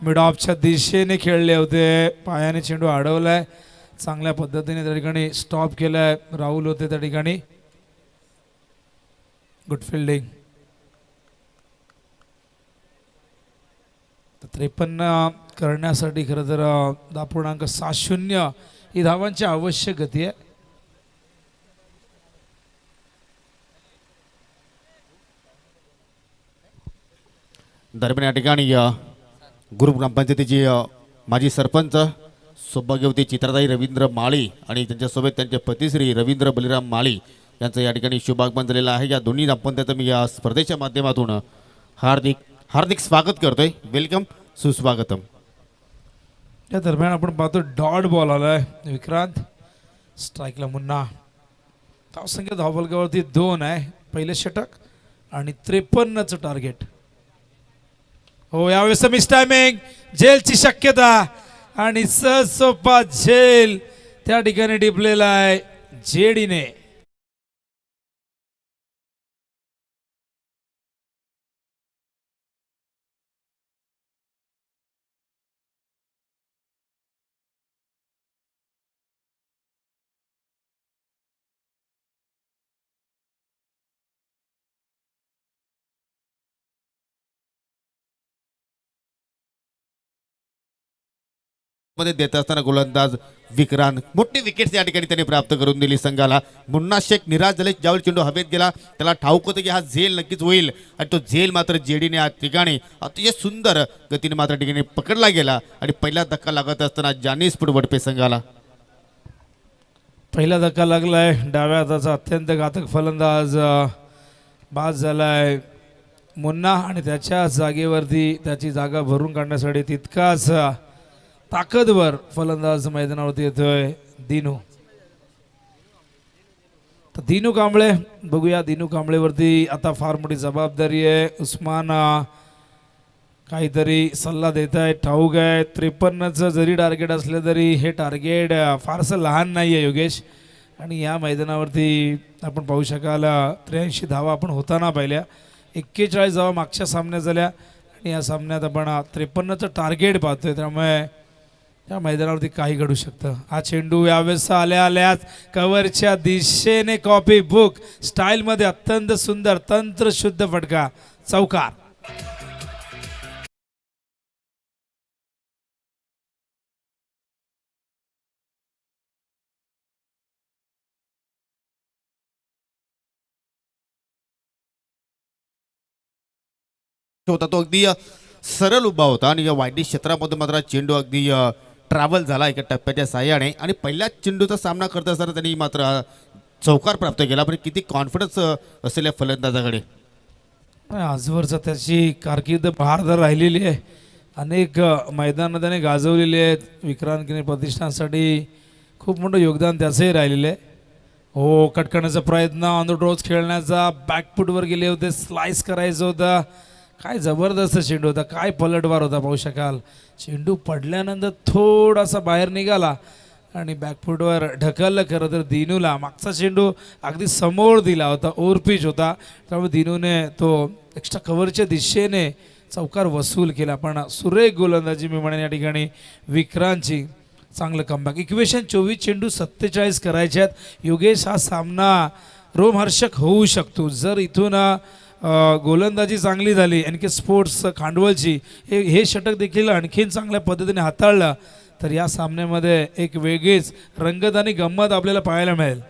मिड ऑफच्या दिशेने खेळले होते, पायाने चेंडू अडवलाय, चांगल्या पद्धतीने त्या ठिकाणी स्टॉप केलाय. राहुल होते त्या ठिकाणी. Good fielding. 53 करण्यासाठी खरं तर 10.60 ही धावांची आवश्यक गती आहे. दरम्यान या ठिकाणी ग्रुप ग्रामपंचायतीची माजी सरपंच सौभाग्यवती चित्राताई रवींद्र माळी आणि त्यांच्यासोबत त्यांचे पतिश्री रवींद्र बलिराम माळी यांचं या ठिकाणी शुभागमन झालेलं आहे. या दोन्ही दाम्पत्याचं मी या स्पर्धेच्या माध्यमातून हार्दिक हार्दिक स्वागत करतोय. वेलकम, सुस्वागतम. या दरम्यान आपण पाहतो डॉट बॉल आलाय. विक्रांत स्ट्राईकला मुन्ना. धावसंख्या धावफलकावरती 2 आहे. पहिले षटक आणि 53चं टार्गेट. हो, यावेळेस मिस टायमिंग, झेलची शक्यता आणि सहज सोपा झेल त्या ठिकाणी टिपलेला आहे जेडीने. मध्ये देत असताना गोलंदाज विक्रांत मोठी विकेट या ठिकाणी त्यांनी प्राप्त करून दिली संघाला. मुन्ना शेख निराश झाले ज्यावेळी चेंडू हवेत गेला. त्याला ठाऊक होतं की हा झेल नक्कीच होईल आणि तो झेल मात्र जेडीने या ठिकाणी अतिशय सुंदर गतीने मात्र ठिकाणी पकडला गेला आणि पहिला धक्का लागत असताना जानीसपूर वडपे संघाला. पहिला धक्का लागलाय डाव्या हाताचा अत्यंत घातक फलंदाज बाद झालाय मुन्ना आणि त्याच्या जागेवरती त्याची जागा भरून काढण्यासाठी तितकाच ताकदवर फलंदाज मैदानावरती येतोय दिनू. तर दिनू कांबळे बघूया. दिनू कांबळेवरती आता फार मोठी जबाबदारी आहे. उस्मान काहीतरी सल्ला देत आहे. ठाऊक आहे 53चं जरी टार्गेट असलं तरी हे टार्गेट फारसं लहान नाही आहे योगेश. आणि या मैदानावरती आपण पाहू शकाल 83 धावा आपण होताना पाहिल्या. 41 धावा मागच्या सामन्यात झाल्या आणि या सामन्यात आपण 53चं टार्गेट पाहतोय. त्यामुळे या मैदानावरती काही घडू शकतं. हा चेंडू यावेळेस आल्या आल्याच कव्हरच्या दिशेने कॉपी बुक स्टाईलमध्ये अत्यंत सुंदर तंत्रशुद्ध फटका चौकार. होता तो अगदी सरळ उभा होता आणि या वाईडी क्षेत्रामध्ये मात्र चेंडू अगदी ट्रॅव्हल झाला एका टप्प्याच्या साह्याने आणि पहिल्याच चेंडूचा सामना करत असताना त्यांनी मात्र चौकार प्राप्त केला. पण किती कॉन्फिडन्स असेल या फलंदाजाकडे. आजवरचा त्याची कारकीर्द बहारदार राहिलेली आहे. अनेक मैदानं त्याने गाजवलेली आहेत. विक्रांत किनी प्रतिष्ठानसाठी खूप मोठं योगदान त्याचंही राहिलेलं आहे. हो कट करण्याचा प्रयत्न ऑन द टॉस खेळण्याचा बॅकफुटवर गेले होते. स्लाइस करायचं होतं. काय जबरदस्त चेंडू होता. काय पलटवार होता पाहू शकाल. चेंडू पडल्यानंतर थोडासा बाहेर निघाला आणि बॅकफुटवर ढकललं. खरं तर दिनूला मागचा चेंडू अगदी समोर दिला होता. ओव्हरपिच होता त्यामुळे दिनूने तो एक्स्ट्रा कव्हरच्या दिशेने चौकार वसूल केला. पण सुरेख गोलंदाजी मी म्हणेन या ठिकाणी विक्रांतची. चांगलं कमबॅक. इक्वेशन 24 चेंडू 47 करायचे आहेत. योगेश हा सामना रोमहर्षक होऊ शकतो जर इथून गोलंदाजी चांगली झाली. NK स्पोर्ट्स खांडवलची हे षटक देखील आणखीन चांगल्या पद्धतीने हाताळलं तर या सामन्यामध्ये एक वेगळीच रंगत आणि गंमत आपल्याला पाहायला मिळेल.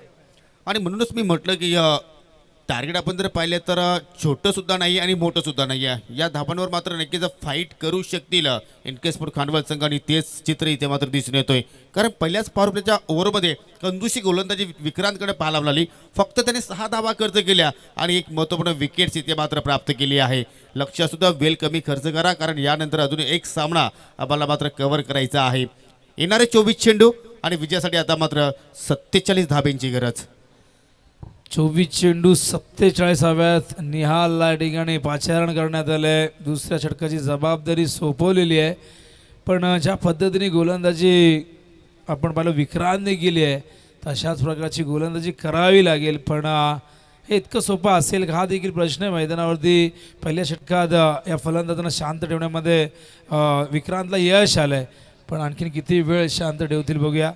आणि म्हणूनच मी म्हटलं की टार्गेट आपण जर पाहिलं तर छोटं सुद्धा नाही आणि मोठं सुद्धा नाही आहे. या धाबांवर मात्र नक्कीच फाईट करू शकतील NK स्पोर्ट खांडवल संघ आणि तेच चित्र इथे मात्र दिसून येतोय. कारण पहिल्याच पॉवर प्लेच्या ओव्हरमध्ये कंजूशी गोलंदाजी विक्रांतकडे पाहायला लागली. फक्त त्याने 6 धावा खर्च केल्या आणि एक महत्त्वपूर्ण विकेट्स इथे मात्र प्राप्त केली आहे. लक्ष सुद्धा वेल कमी खर्च करा कारण यानंतर अजून एक सामना आम्हाला मात्र कव्हर करायचा आहे. येणारे 24 चेंडू आणि विजयासाठी आता मात्र 47 धाब्यांची गरज. 24 चेंडू 47व्यात निहालला या ठिकाणी पाचारण करण्यात आले. दुसऱ्या षटकाची जबाबदारी सोपवलेली आहे. पण ज्या पद्धतीने गोलंदाजी आपण पाहिलं विक्रांतने केली आहे तशाच प्रकारची गोलंदाजी करावी लागेल. पण हे इतकं सोपं असेल का हा देखील प्रश्न आहे मैदानावरती. पहिल्या षटकात या फलंदाजांना शांत ठेवण्यामध्ये विक्रांतला यश आलं आहे. पण आणखीन किती वेळ शांत ठेवतील बघूया.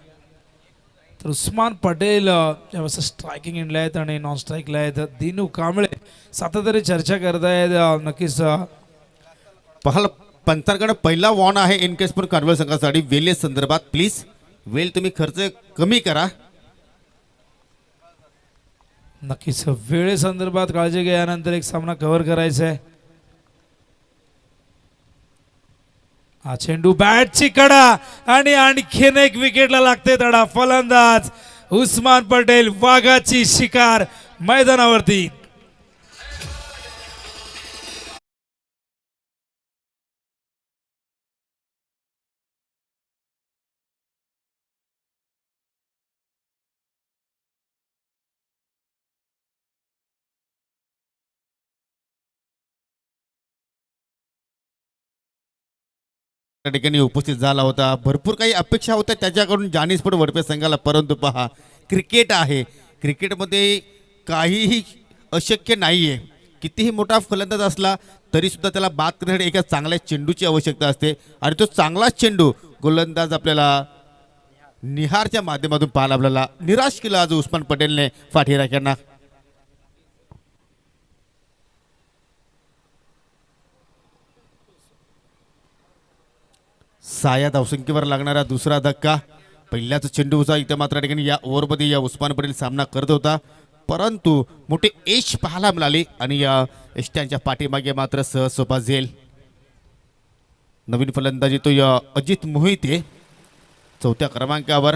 तर उस्मान पटेल यावेळेस स्ट्रायकिंग इंडला आहेत आणि नॉन स्ट्राईकला आहेत. दिनू कांबळे सातत्याने चर्चा करत आहेत. नक्कीच पहाल पंचांकडे पहिला वॉर्न आहे NK स्पोर्ट खांडवल संघासाठी वेले संदर्भात. प्लीज वेल तुम्ही खर्च कमी करा. नक्कीच वेळेसंदर्भात काळजी घ्या. यानंतर एक सामना कव्हर करायचा आहे. हा चेंडू बॅटची कडा आणि आणखीन एक विकेटला लागते तडा. फलंदाज उस्मान पटेल वाघाची शिकार मैदानावरती. त्या ठिकाणी उपस्थित झाला होता. भरपूर काही अपेक्षा होत्या त्याच्याकडून जानीसपूर वडपे संघाला. परंतु पहा क्रिकेट आहे. क्रिकेटमध्ये काहीही अशक्य नाही आहे. कितीही मोठा फलंदाज असला तरीसुद्धा त्याला बाद करण्यासाठी एका चांगल्या चेंडूची आवश्यकता असते आणि तो चांगला चेंडू गोलंदाज आपल्याला निहारच्या माध्यमातून पाहायला आपल्याला निराश केला आज उस्मान पटेलने फाठीराख्यांना. साया धावसंख्येवर लागणारा दुसरा धक्का. पहिल्याच चेंडूचा इथे मात्र ठिकाणी या ओव्हरमध्ये या उस्मान पटेल सामना करत होता, परंतु मोठे यश पाहायला मिळाले आणि या यष्ट्यांच्या पाठीमागे मात्र सहसोबा झेल. नवीन फलंदाजी तो या अजित मोहिते चौथ्या क्रमांकावर.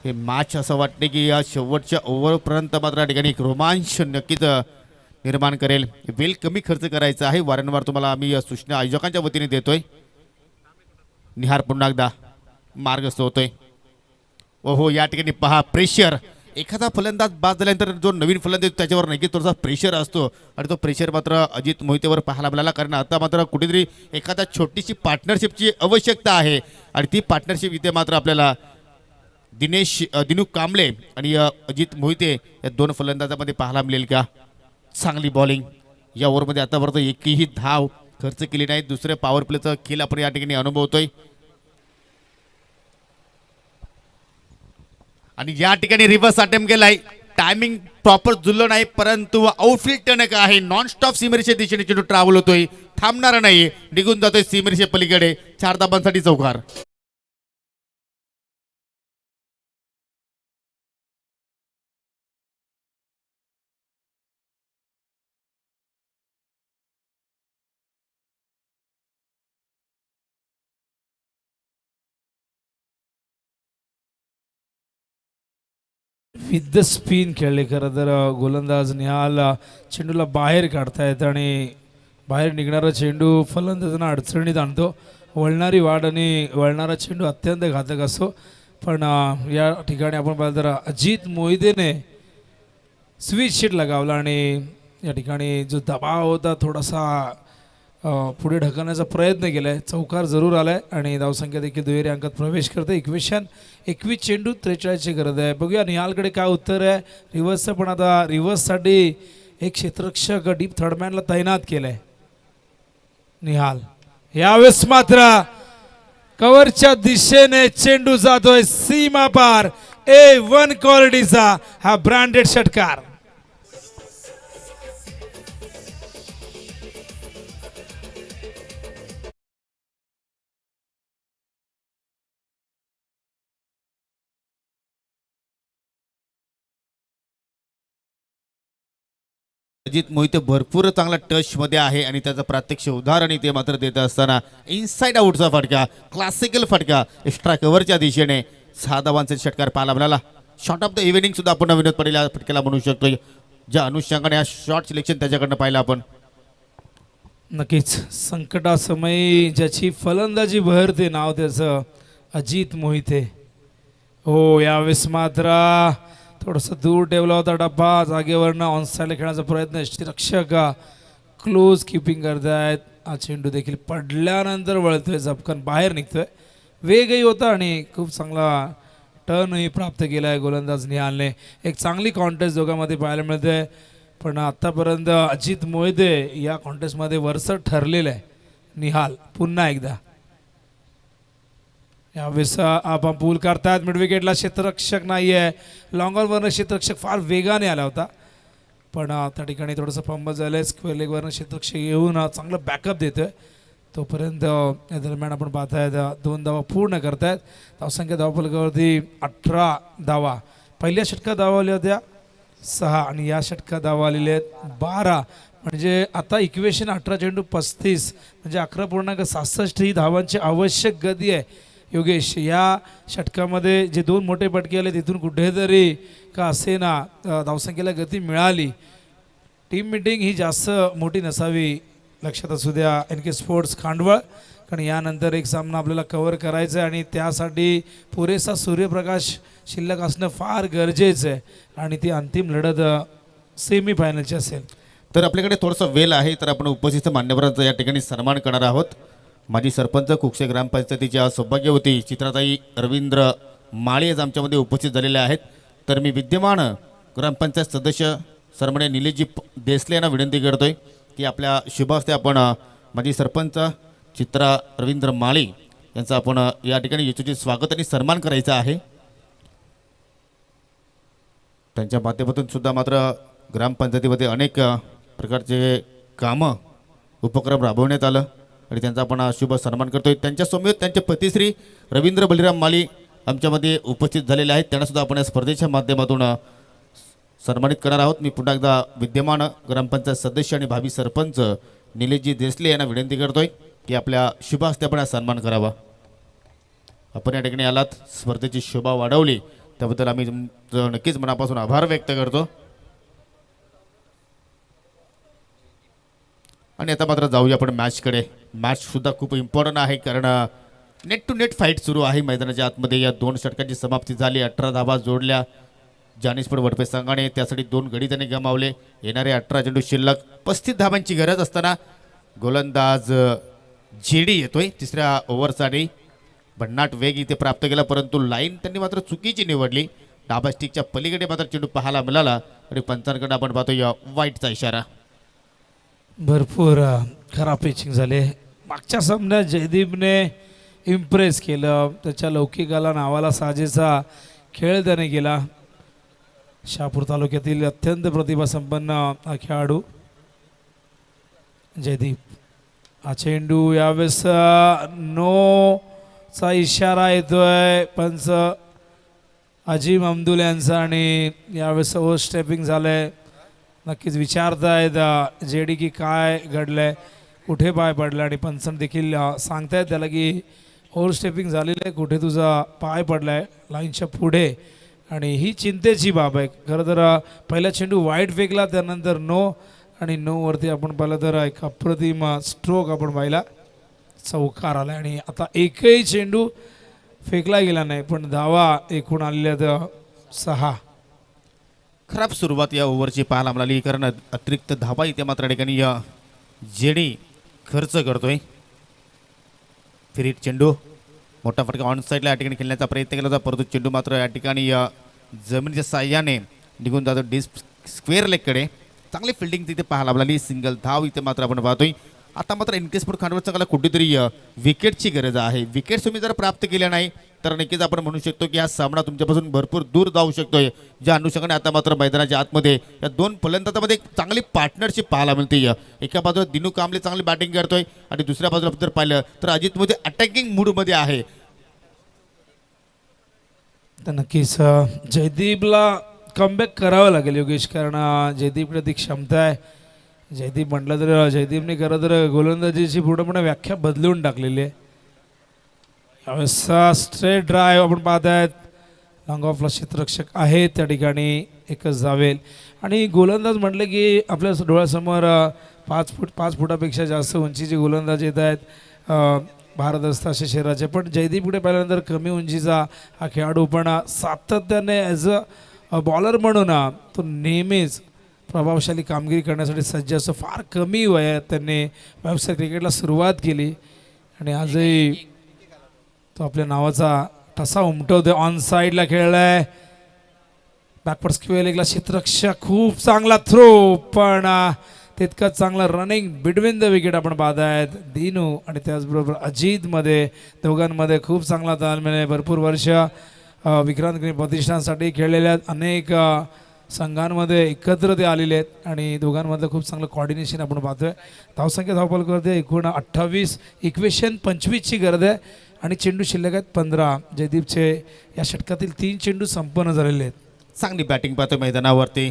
हे मॅच असं वाटते की या शेवटच्या ओव्हरपर्यंत मात्र या ठिकाणी एक रोमांच नक्कीच निर्माण करेल. वेळ कमी खर्च करायचा आहे, वारंवार तुम्हाला आम्ही या सूचना आयोजकांच्या वतीने देतोय. निहार पुन्हा एकदा मार्गस्थ होतोय. हो या ठिकाणी पहा प्रेशर. एखादा फलंदाज बाद झाल्यानंतर जो नवीन फलंदाज त्याच्यावर नक्कीच थोडासा प्रेशर असतो आणि तो प्रेशर मात्र अजित मोहितेवर पाहायला मिळाला, कारण आता मात्र कुठेतरी एखादा छोटीशी पार्टनरशिपची आवश्यकता आहे आणि ती पार्टनरशिप इथे मात्र आपल्याला दिनू कांबळे आणि अजित मोहिते या दोन फलंदाजामध्ये पाहायला मिळेल का. चांगली बॉलिंग या ओव्हरमध्ये आतापर्यंत एकही धाव खर्च केली नाही. दुसऱ्या पॉवर प्लेचा खेळ आपण या ठिकाणी अनुभवतोय आणि या ठिकाणी रिव्हर्स अटेम्प्ट केलाय. टायमिंग प्रॉपर जुळलं नाही, परंतु आउटफील्ड टर्नक आहे. नॉन स्टॉप सीमेरेषे दिशेने चेंडू ट्रॅव्हल होतोय, थांबणार नाही, निघून जातोय सीमेरेषे पलीकडे. 4 धाबांसाठी चौकार. विथ द स्पिन खेळले. खरं तर गोलंदाज निहाल चेंडूला बाहेर काढतायत आणि बाहेर निघणारा चेंडू फलंदाजांना अडचणीत आणतो. वळणारी वाढ आणि वळणारा चेंडू अत्यंत घातक असतो, पण या ठिकाणी आपण पाहिलं तर अजित मोहितेने स्विच शीट लगावला आणि या ठिकाणी जो दबाव होता थोडासा पुढे ढकलण्याचा प्रयत्न केला आहे. चौकार जरूर आला आहे आणि धावसंख्या देखील दुहेरी अंकात प्रवेश करते. 21 चेंडू 43ची गरज आहे. बघूया निहालकडे काय उत्तर आहे रिव्हर्सचं, पण आता रिव्हर्ससाठी एक क्षेत्ररक्षक डीप थर्डमॅनला तैनात केलं आहे निहाल. यावेळेस मात्र कव्हरच्या दिशेने चेंडू जातोय सीमा पार. A1 क्वालिटीचा हा ब्रँडेड षटकार. अजित मोहिते भरपूर चांगला टच मध्ये आहे आणि त्याचं प्रत्यक्ष उदाहरण इथे मात्र देत असताना इनसाइड आउटचा फटका, क्लासिकल फटका एक्स्ट्रा कव्हरच्या दिशेने 6 धावांचे षटकार पाहायला मिळाला. शॉट ऑफ द इव्हिनिंग सुद्धा आपण विनोद पटेल या फटक्याला म्हणू शकतो. ज्या अनुषंगाने हा शॉट सिलेक्शन त्याच्याकडनं पाहिलं आपण. नक्कीच संकटासमयी ज्याची फलंदाजी बहरते नाव त्याचं अजित मोहिते. हो यावेळेस मात्र थोडंसं दूर ठेवला होता डब्बा, जागेवरनं ऑनसाईडला खेळण्याचा प्रयत्न. रक्षक क्लोज किपिंग करतायत. हा चेंडू देखील पडल्यानंतर वळतोय, झपकन बाहेर निघतोय. वेगही होता आणि खूप चांगला टर्नही प्राप्त केला आहे गोलंदाज निहालने. एक चांगली कॉन्टेस्ट दोघांमध्ये पाहायला मिळते, पण आत्तापर्यंत अजित मोहिते या कॉन्टेस्टमध्ये वरचढ ठरलेलं आहे. निहाल पुन्हा एकदा यावेळेस आपण पूल करतायत. मिड विकेटला क्षेत्ररक्षक नाही आहे. लॉंग ऑनवरनं क्षेत्ररक्षक फार वेगाने आला होता, पण त्या ठिकाणी थोडंसं फंबल झालं आहे. स्क्वेअर लेगवरनं क्षेत्ररक्षक येऊन चांगलं बॅकअप देतोय. तोपर्यंत या दरम्यान आपण पाहतायत 2 धावा पूर्ण करतायत. धावसंख्या धावफलकावरती 18 धावा. पहिल्या षटकात धावा आल्या होत्या 6 आणि या षटकात धावा आलेल्या आहेत 12. म्हणजे आता इक्वेशन 18 चेंडू 35 म्हणजे 11.67 ही धावांची आवश्यक गती आहे. योगेश या षटकामध्ये जे 2 मोठे फटके आले तिथून कुठेतरी का असेना धावसंख्येला गती मिळाली. टीम मीटिंग ही जास्त मोठी नसावी लक्षात असू द्या NK स्पोर्ट्स खांडवळ, कारण यानंतर एक सामना आपल्याला कव्हर करायचा आहे आणि त्यासाठी पुरेसा सूर्यप्रकाश शिल्लक असणं फार गरजेचं आहे आणि ती अंतिम लढत सेमीफायनलची असेल. तर आपल्याकडे थोडासा वेळ आहे, तर आपण उपस्थित मान्यवरांचा या ठिकाणी सन्मान करणार आहोत. माजी सरपंच कुक्षे ग्रामपंचायतीच्या सौभाग्यवती चित्राताई रवींद्र माळे आमच्यामध्ये उपस्थित झालेले आहेत. तर मी विद्यमान ग्रामपंचायत सदस्य सन्माननीय निलेशजी देसले यांना विनंती करतोय की आपल्या शुभ हस्ते आपण माजी सरपंच चित्रा रवींद्र माळे यांचं आपण या ठिकाणी यशस्वी स्वागत आणि सन्मान करायचा आहे. त्यांच्या माध्यमातून सुद्धा मात्र ग्रामपंचायतीमध्ये अनेक प्रकारचे कामं उपक्रम राबवण्यात आलं आणि त्यांचा आपण शुभ सन्मान करतोय. त्यांच्यासमोर त्यांचे पतिश्री रवींद्र बलिराम माली आमच्यामध्ये उपस्थित झालेले आहेत. त्यांना सुद्धा आपण या स्पर्धेच्या माध्यमातून सन्मानित करणार आहोत. मी पुन्हा एकदा विद्यमान ग्रामपंचायत सदस्य आणि भावी सरपंच निलेशजी देसले यांना विनंती करतोय की आपल्या शुभ हस्ते आपण हा सन्मान करावा. आपण या ठिकाणी आलात, स्पर्धेची शोभा वाढवली, त्याबद्दल आम्ही तुमचं नक्कीच मनापासून आभार व्यक्त करतो. आणि आता मात्र जाऊया आपण मॅचकडे. मॅच सुद्धा खूप इम्पॉर्टंट आहे, कारण नेट टू नेट फाईट सुरू आहे मैदानाच्या आतमध्ये. या 2 षटकांची समाप्ती झाली. 18 धावा जोडल्या जानिसपूर वडपे संघाने, त्यासाठी 2 गडी त्यांनी गमावले. येणारे 18 चेंडू शिल्लक. 35 धावांची गरज असताना गोलंदाज जेडी येतोय तिसऱ्या ओव्हरसाठी. भन्नाट वेग इथे प्राप्त केला, परंतु लाईन त्यांनी मात्र चुकीची निवडली. डाबा स्टिकच्या पलीकडे मात्र चेंडू पाहायला मिळाला आणि पंचांकडे आपण पाहतोय वाईटचा इशारा. भरपूर खराब पिचिंग झाले. मागच्या सामन्यात जयदीपने इम्प्रेस केलं. त्याच्या लौकिकाला नावाला साजेसा खेळ त्याने केला. शहापूर तालुक्यातील अत्यंत प्रतिभासंपन्न हा खेळाडू जयदीप. हा चेंडू यावेळेस नो चा इशारा येतोय पंच अजीम अब्दुल यांचा आणि यावेळेस ओव्हर स्टेपिंग झालंय. नक्कीच विचारतायत जेडी की काय घडलंय, कुठे पाय पडला, आणि पंचन देखील सांगतायत त्याला की ओव्हर स्टेपिंग झालेलं आहे, कुठे तुझा पाय पडलाय लाईनच्या पुढे. आणि ही चिंतेची बाब आहे. खरं तर पहिला चेंडू वाईट फेकला, त्यानंतर नो, आणि नोवरती आपण पाहिलं तर एक अप्रतिम स्ट्रोक आपण पाहिला, चौकार आला. आणि आता एकही चेंडू फेकला गेला नाही, पण धावा एकूण आलेल्या तर 6. खराब सुरुवात या ओव्हरची पाहायला मिळाली, कारण अतिरिक्त धावा इथे मात्र या ठिकाणी या जेडी खर्च करतोय. फिरीट चेंडू, मोठा फटका ऑन साईडला या ठिकाणी खेळण्याचा प्रयत्न केला होता, परंतु चेंडू मात्र या ठिकाणी या जमिनीच्या साह्याने निघून जातो डिस्क स्क्वेअर लेगकडे. चांगली फिल्डिंग तिथे पाहायला मिळाली. सिंगल धाव इथे मात्र आपण पाहतोय. आता मात्र इनकेसपूर खांडवत संघाला कुठेतरी विकेटची गरज आहे. विकेट तुम्ही जर प्राप्त केल्या नाही तर नक्कीच आपण म्हणू शकतो की हा सामना तुमच्यापासून भरपूर दूर जाऊ शकतोय. ज्या अनुषंगाने आता मात्र मैदानाच्या आतमध्ये या 2 फलंदाजांमध्ये एक चांगली पार्टनरशिप पाहायला मिळते. एका बाजूला दिनू कांबळे चांगली बॅटिंग करतोय आणि दुसऱ्या बाजूला जर पाहिलं तर अजित मध्ये अटॅकिंग मूडमध्ये आहे. तर नक्कीच जयदीपला कमबॅक करावं लागेल योगेश, कारण जयदीपकडे ती क्षमता आहे. जयदीप म्हटलं तर जयदीपने खरं तर गोलंदाजीची पूर्णपणे व्याख्या बदलून टाकलेली आहे. यावेळेस स्ट्रेट ड्राईव्ह आपण पाहत आहेत. लॉंग ऑफला क्षेत्ररक्षक आहेत त्या ठिकाणी, एकच जावेल. आणि गोलंदाज म्हटलं की आपल्या डोळ्यासमोर 5 फुटापेक्षा जास्त उंचीचे गोलंदाज येत आहेत, भारदस्त असे शरीराचे. पण जयदीपकडे पाहिल्यानंतर कमी उंचीचा हा खेळाडू, पण सातत्याने ॲज अ बॉलर म्हणून तो नेहमीच प्रभावशाली कामगिरी करण्यासाठी सज्ज असं. फार कमी वयात त्यांनी व्यावसायिक क्रिकेटला सुरुवात केली आणि आजही तो आपल्या नावाचा ठसा उमटवतोय. ऑन साईडला खेळलाय, बॅकवर्ड स्क्वेअर लेगला क्षेत्ररक्षक, खूप चांगला थ्रो, पण तितकंच चांगला रनिंग बिटवीन द विकेट आपण पाहत आहेत. दिनू आणि त्याचबरोबर अजितमध्ये, दोघांमध्ये खूप चांगला ताळमेळ आहे. भरपूर वर्ष विक्रांत क्रिकेट प्रतिष्ठानसाठी खेळलेल्या अनेक संघांमध्ये एकत्र ते आलेले आहेत आणि दोघांमधलं खूप चांगलं कॉर्डिनेशन आपण पाहतोय. धावसंख्या धावफलकावरती एकूण 28, इक्वेशन 25ची गरज आहे आणि चेंडू शिल्लक आहेत 15. जयदीपचे या षटकातील 3 चेंडू संपन्न झालेले आहेत. चांगली बॅटिंग पाहतोय मैदानावरती.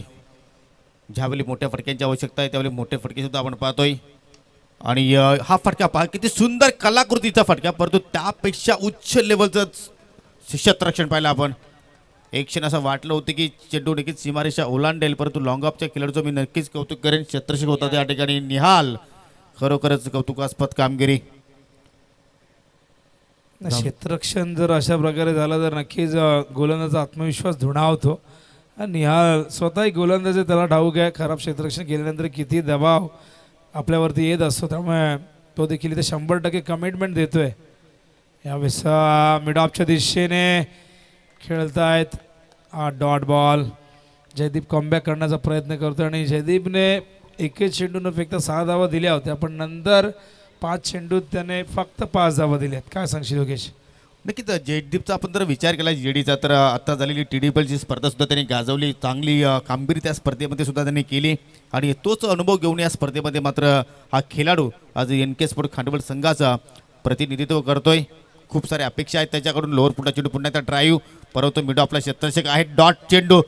ज्यावेळी मोठ्या फटक्यांची आवश्यकता आहे त्यावेळी मोठे फटके सुद्धा आपण पाहतोय. आणि हा फटका पहा, किती सुंदर कलाकृतीचा फटका, परंतु त्यापेक्षा उच्च लेवलचं क्षेत्ररक्षण पाहिलं आपण. एक क्षण असं वाटलं होतं की चेंडू नक्कीच सीमारेषा ओलांडेल, परंतु लॉंग ऑफच्या खेळाडूचं मी नक्कीच कौतुक करेन. क्षेत्ररक्षक होता त्या ठिकाणी निहाल, खरोखरच कौतुकास्पद कामगिरी. क्षेत्ररक्षण जर अशा प्रकारे झालं तर नक्कीच गोलंदाजाचा आत्मविश्वास धुणावतो. निहाल स्वतःही गोलंदाज त्याला ठाऊक आहे खराब क्षेत्ररक्षण केल्यानंतर किती दबाव आपल्यावरती येत असतो, त्यामुळे तो देखील इथे 100% कमिटमेंट देतोय. यावेळेस मिड ऑफच्या दिशेने खेळतायत डॉट बॉल. जयदीप कमबॅक करण्याचा प्रयत्न करतो आणि जयदीपने एकच चेंडू न फेकता 6 धावा दिल्या होत्या, पण नंतर 5 चेंडूत त्याने फक्त 5 धावा दिल्यात. काय सांगशील योगेश? नक्कीच जयदीपचा आपण जर विचार केला जेडीचा तर आता झालेली TDPLची स्पर्धा सुद्धा त्यांनी गाजवली. चांगली कामगिरी त्या स्पर्धेमध्ये सुद्धा त्यांनी केली आणि तोच अनुभव घेऊन या स्पर्धेमध्ये मात्र हा खेळाडू आज NK स्पोर्ट खांडवल संघाचा प्रतिनिधित्व करतोय. खूप साऱ्या अपेक्षा आहेत त्याच्याकडून. लोअर फुटा चेंडू पुन्हा एकदा ड्राईव्ह परंतु मिडो आपला क्षेत्ररक्षक आहे. डॉट चेंडू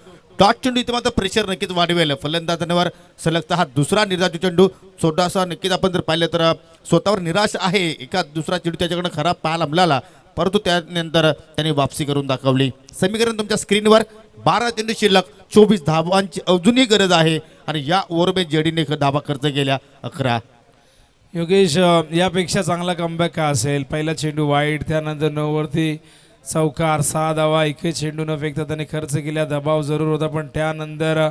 इथे मात्र प्रेशर नक्कीच वाढवेल फलंदाजांवर. सलगता हा दुसरा निर्धारित चेंडू छोटासा नक्कीच आपण जर पाहिलं तर स्वतःवर निराश आहे. एका दुसरा चेंडू त्याच्याकडनं खराब पाहायला मिळाला परंतु त्यानंतर त्यांनी वापसी करून दाखवली. समीकरण तुमच्या स्क्रीनवर. 12 चेंडू शिल्लक, 24 धावांची अजूनही गरज आहे आणि या ओव्हरमध्ये जेडीने धावा खर्च केल्या 11. योगेश यापेक्षा चांगला कमबॅक का असेल. पहिला चेंडू वाईट, त्यानंतर 9 वरती चौकार, 6 धावा एकही चेंडू न फेकता त्याने खर्च केल्या. दबाव जरूर होता पण त्यानंतर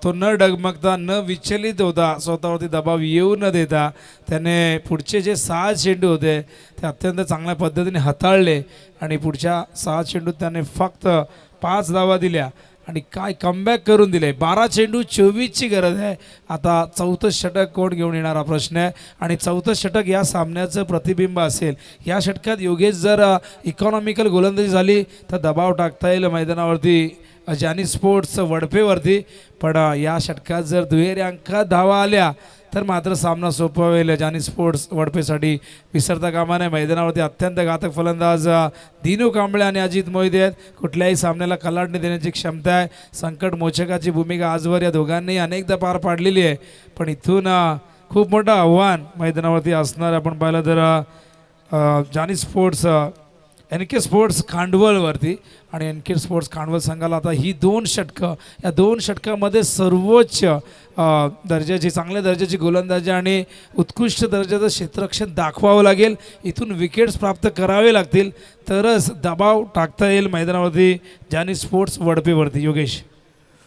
तो न डगमगता न विचलित होता, स्वतःवरती दबाव येऊ न देता त्याने पुढचे जे 6 चेंडू होते ते अत्यंत चांगल्या पद्धतीने हाताळले आणि पुढच्या 6 चेंडूत त्याने फक्त 5 धावा दिल्या आणि काय कमबॅक करून दिले. 12 चेंडू 24ची गरज आहे. आता 4थं षटक कोण घेऊन येणार हा प्रश्न आहे आणि 4थं षटक या सामन्याचं प्रतिबिंब असेल. या षटकात योगेश जर इकॉनॉमिकल गोलंदाजी झाली तर दबाव टाकता येईल मैदानावरती जानी स्पोर्ट्स वडपेवरती. पण या षटकात जर दुहेरी अंकात धावा आल्या तर मात्र सामना सोपा होईल जानी स्पोर्ट्स वडपेसाठी. विसरता कामा नये. मैदानावरती अत्यंत घातक फलंदाज दिनू कांबळे आणि अजित मोहिते आहेत. कुठल्याही सामन्याला कलाटणी देण्याची क्षमता आहे. संकट मोचकाची भूमिका आजवर या दोघांनी अनेकदा पार पाडलेली आहे. पण इथून खूप मोठं आव्हान मैदानावरती असणार. आपण पाहिलं तर जानी स्पोर्ट्स NK स्पोर्ट्स खांडवलवरती आणि NK स्पोर्ट्स खांडवल संघाला आता ही 2 षटकं, या 2 षटकामध्ये सर्वोच्च दर्जाची, चांगल्या दर्जाची गोलंदाजी आणि उत्कृष्ट दर्जाचं क्षेत्ररक्षण दाखवावं लागेल. इथून विकेट्स प्राप्त करावे लागतील तरच दबाव टाकता येईल मैदानावरती जानी स्पोर्ट्स वडपेवरती. योगेश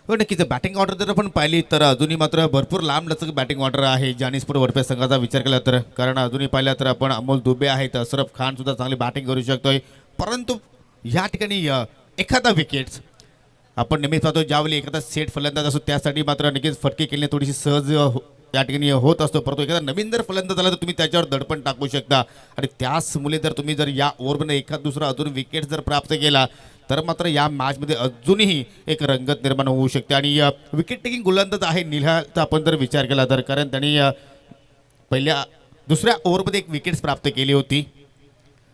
हो नक्कीच. बॅटिंग ऑर्डर जर आपण पाहिली तर अजूनही मात्र भरपूर लांब लचक बॅटिंग ऑर्डर आहे जानी स्पोर्ट वडपे संघाचा विचार केला तर. कारण अजूनही पाहिलं तर आपण अमोल दुबे आहेत, अशरफ खान सुद्धा चांगली बॅटिंग करू शकतोय. परंतु या ठिकाणी एखादा विकेट्स आपण नेहमीच पाहतो ज्यावेळी एखादा सेट फलंदाज असतो त्यासाठी मात्र नक्कीच फटके केल्याने थोडीशी सहज या ठिकाणी होत असतो. परंतु एखादा नवीन जर फलंदाज आला तर तुम्ही त्याच्यावर दडपण टाकू शकता आणि त्याच मुले जर तुम्ही जर या ओव्हरमध्ये एखाद दुसरा अजून विकेट जर प्राप्त केला तर मात्र या मॅचमध्ये अजूनही एक रंगत निर्माण होऊ शकते. आणि विकेट टेकिंग गोलंदाज आहे निलहाचा आपण जर विचार केला तर, कारण त्यांनी दुसऱ्या ओव्हरमध्ये एक विकेट्स प्राप्त केली होती.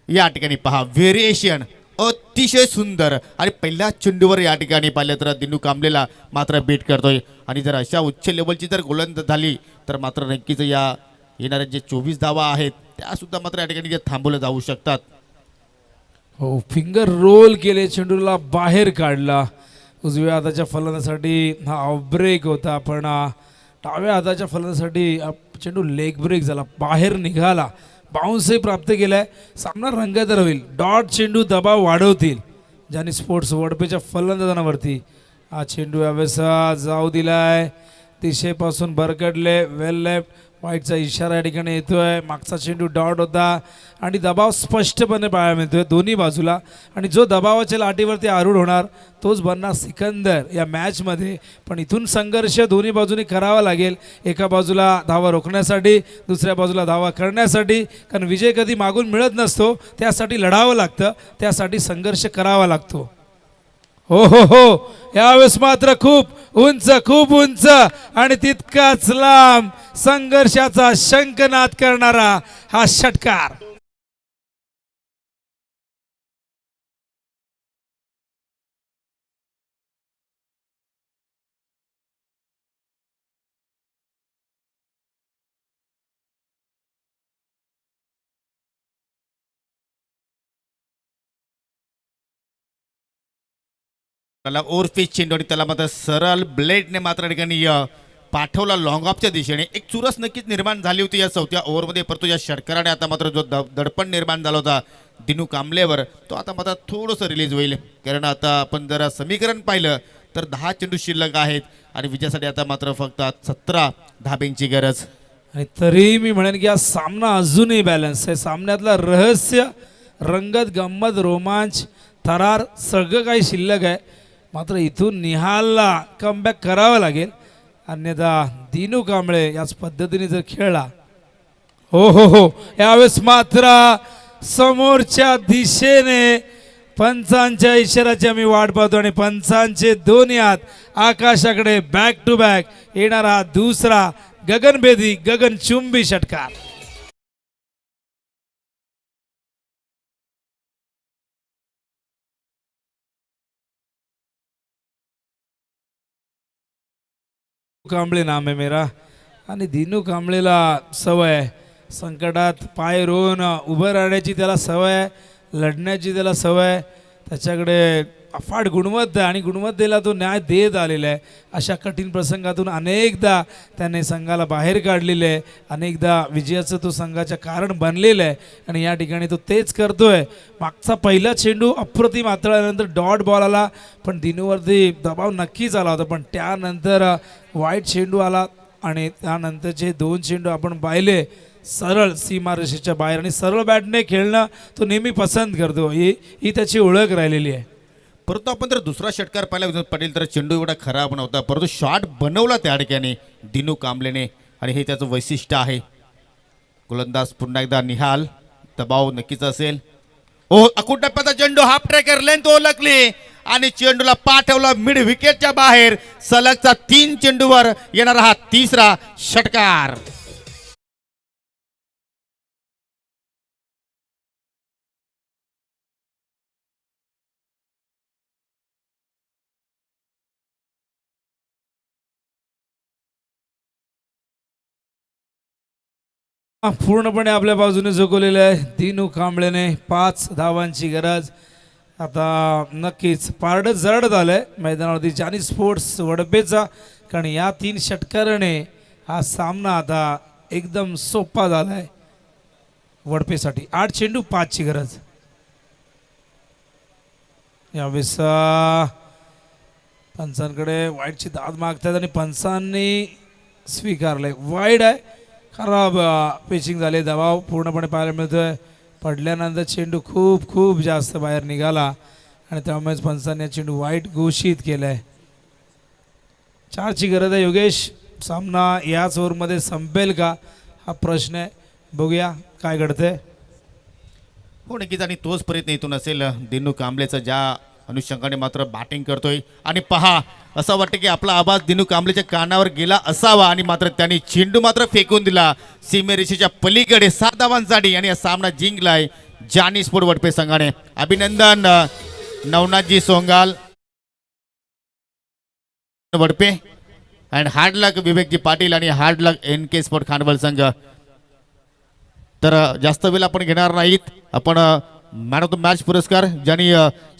या ठिकाणी पहा व्हेरिएशन अतिशय सुंदर आणि पहिल्या चेंडूवर या ठिकाणी पाहिलं तर दिनू कांबळेला मात्र बीट करतोय. आणि जर अशा उच्च लेवलची जर गोलंदाज झाली तर मात्र नक्कीच या येणाऱ्या जे 24 धावा आहेत त्यासुद्धा मात्र या ठिकाणी थांबवल्या जाऊ शकतात. हो, फिंगर रोल केले, चेंडूला बाहेर काढला. उजव्या हाताच्या फलंदाजासाठी हा ऑफ ब्रेक होता पण डाव्या हाताच्या फलंदाजासाठी चेंडू लेग ब्रेक झाला, बाहेर निघाला. बाउन्सही प्राप्त केलाय. सामना रंगतदार होईल. डॉट चेंडू दबाव वाढवतील जानी स्पोर्ट्स वडपेच्या फलंदाजांवरती. हा चेंडू यावेळेस जाऊ दिलाय, दिशेपासून भरकडले, वेल लेफ्ट. वाईटचा इशारा या ठिकाणी येतोय. मागचा चेंडू डॉट होता आणि दबाव स्पष्टपणे पाहायला मिळतोय दोन्ही बाजूला. आणि जो दबावाच्या लाटेवरती आरूढ होणार तोच बनणार सिकंदर या मॅचमध्ये. पण इथून संघर्ष दोन्ही बाजूनी करावा लागेल. एका बाजूला धावा रोखण्यासाठी, दुसऱ्या बाजूला धावा करण्यासाठी. कारण विजय कधी मागून मिळत नसतो, त्यासाठी लढावं लागतं, त्यासाठी संघर्ष करावा लागतो. हो हो हो, यावेळेस मात्र खूप उंच आणि तितकाच लांब संघर्षाचा शंखनाद करणारा हा षटकार. त्याला ओव्हरफिच चेंडू आणि त्याला मात्र सरळ ब्लेडने मात्र ठिकाणी पाठवला लॉंग ऑफच्या दिशेने. एक चुरस नक्कीच निर्माण झाली होती या 4थ्या ओव्हरमध्ये. परंतु या षटकाराने आता मात्र जो दडपण निर्माण झाला होता दिनू कांबळेवर तो आता मात्र थोडंसं रिलीज होईल. कारण आता आपण जर समीकरण पाहिलं तर 10 चेंडू शिल्लक आहेत आणि विजयासाठी आता मात्र फक्त 17 धाब्यांची गरज. आणि तरी मी म्हणेन की हा सामना अजूनही बॅलन्स आहे. सामन्यातला रहस्य, रंगत, गंमत, रोमांच, थरार सगळं काही शिल्लक आहे. मात्र इथून निहालला कमबॅक करावं लागेल. अन्यथा दिनू कांबळे याच पद्धतीने जर खेळला, हो हो हो, यावेळेस मात्र समोरच्या दिशेने पंचांच्या इशाऱ्याची आम्ही वाट पाहतो आणि पंचांचे दोन्ही हात आकाशाकडे बॅक टू बॅक येणारा दुसरा गगनभेदी गगनचुंबी षटकार. कांबळे नाम आहे मेरा आणि दिनू कांबळेला सवय आहे संकटात पाय रोवून उभं राहण्याची त्याला सवय आहे, लढण्याची त्याला सवय आहे. त्याच्याकडे अफाट गुणवत्ता आहे आणि गुणवत्तेला तो न्याय देत आलेला आहे. अशा कठीण प्रसंगातून अनेकदा त्याने संघाला बाहेर काढलेले आहे, अनेकदा विजयाचं तो संघाचं कारण बनलेलं आहे आणि या ठिकाणी तो तेच करतोय. मागचा पहिला चेंडू अप्रतिम हाताळल्यानंतर डॉट बॉल आला, पण दिनूवरती दबाव नक्कीच आला होता. पण त्यानंतर वाईट चेंडू आला आणि त्यानंतरचे 2 चेंडू आपण पाहिले सरळ सीमारेषेच्या बाहेर आणि सरळ बॅटने खेळणं तो नेहमी पसंत करतो. ही त्याची ओळख राहिलेली आहे. परंतु आपण जर दुसरा षटकार पाहिला विनोद पाटील तर चेंडू एवढा खराब नव्हता, परंतु शॉट बनवला त्या ठिकाणी दिनू कांबलेने आणि हे त्याचं वैशिष्ट्य आहे. गोलंदाज पुन्हा एकदा निहाल, दबाव नक्कीच असेल. ओ अकुट टप्प्याचा चेंडू हाफ ट्रॅकर लेंथ ओळखली आणि चेंडूला पाठवला मिड विकेटच्या बाहेर. सलगचा 3 चेंडूवर येणारा हा तिसरा षटकार. पूर्णपणे आपल्या बाजूने झुकवलेलं आहे दिनू कांबळेने. 5 धावांची गरज. आता नक्कीच पारडं जड झालंय मैदानावरती जानी स्पोर्ट्स वडपेचा, कारण या 3 षटकाराने हा सामना आता एकदम सोपा झालाय वडपेसाठी. 8 चेंडू 5ची गरज. यावेळेस पंचांकडे वाईडची दाद मागतात आणि पंचांनी स्वीकारलंय. वाईड आहे, खराब पिचिंग झाले, दबाव पूर्णपणे पाहायला मिळतोय. पडल्यानंतर चेंडू खूप खूप जास्त बाहेर निघाला आणि त्यामुळेच पंचांनी चेंडू वाईट घोषित केलाय. 4ची गरज आहे योगेश. सामना याच ओव्हरमध्ये संपेल का हा प्रश्न आहे. बघूया काय घडतंय. हो नक्कीच आणि तोच प्रयत्न इथून असेल दिनू कांबलेचा, ज्या अनुषंगाने मात्र बॅटिंग करतोय. आणि पहा असं वाटतं की आपला आवाज दिनू कांबलेच्या कानावर गेला असावा आणि मात्र त्यांनी चेंडू मात्र फेकून दिला सीमेरेषेच्या पलीकडे 7 धावांसाठी आणि हा सामना जिंकलाय जानी स्पोर्ट वडपे संघाने. अभिनंदन Navnathji सोंगाल Wadpe and hard luck Vivekji Patil आणि हार्ड लक NK स्पोर्ट खानवल संघ. तर जास्त वेळ आपण घेणार नाहीत. आपण मॅन ऑफ द मॅच पुरस्कार ज्यांनी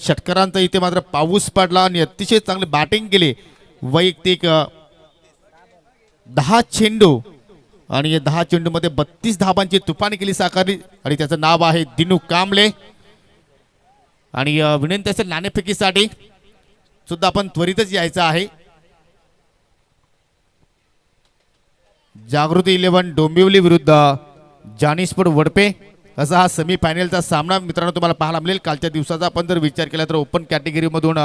षटकारांचा इथे मात्र पाऊस पडला आणि अतिशय चांगली बॅटिंग केली. वैयक्तिक 10 चेंडू आणि या 10 चेंडूमध्ये 32 धावांची तुफान केली साकारली आणि त्याचं नाव आहे दिनू कांबळे. आणि विनंती असेल नाणेफेकीसाठी सुद्धा आपण त्वरितच यायचं आहे. जागृती 11 डोंबिवली विरुद्ध जानी स्पोर्ट वडपे असा हा सेमी फायनलचा सामना मित्रांनो तुम्हाला पाहायला मिळेल. कालच्या दिवसाचा आपण जर विचार केला तर ओपन कॅटेगरीमधून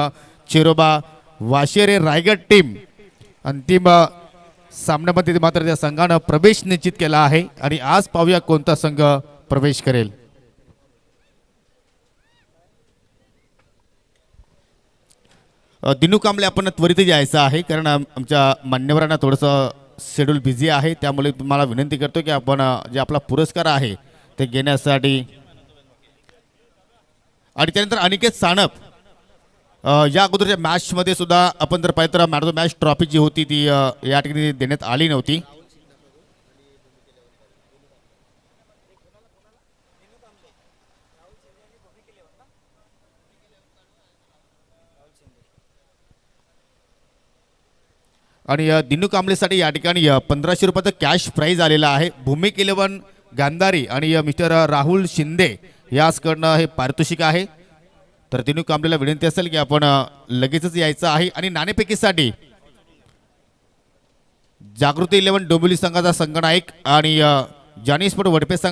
चेरोबा वाशेरे रायगड टीम अंतिम सामन्यामध्ये मात्र त्या संघानं प्रवेश निश्चित केला आहे आणि आज पाहूया कोणता संघ प्रवेश करेल. दिनू कांबळे आपण त्वरित यायचं आहे कारण आमच्या मान्यवरांना थोडंसं शेड्यूल बिझी आहे, त्यामुळे तुम्हाला विनंती करतो की आपण जे आपला पुरस्कार आहे ते घेण्यासाठी. आणि त्यानंतर अनिकेत सानप या अगोदरच्या मॅचमध्ये सुद्धा आपण जर पाहिलं तर man of the match trophy जी होती ती या ठिकाणी देण्यात आली नव्हती. आणि दिनू कांबळेसाठी या ठिकाणी 1500 रुपयाचं कॅश प्राईज आलेला आहे. भूमिक 11 गांधारी आणि मिस्टर राहुल शिंदे याचकडनं हे पारितोषिक आहे. तर दिनू कांबळेला विनंती असेल की आपण लगेचच यायचं आहे. आणि नाणेफेकीसाठी जागृती 11 डोंबिवली संघाचा संघनायक आणि जानी स्पोर्ट वडपे संघ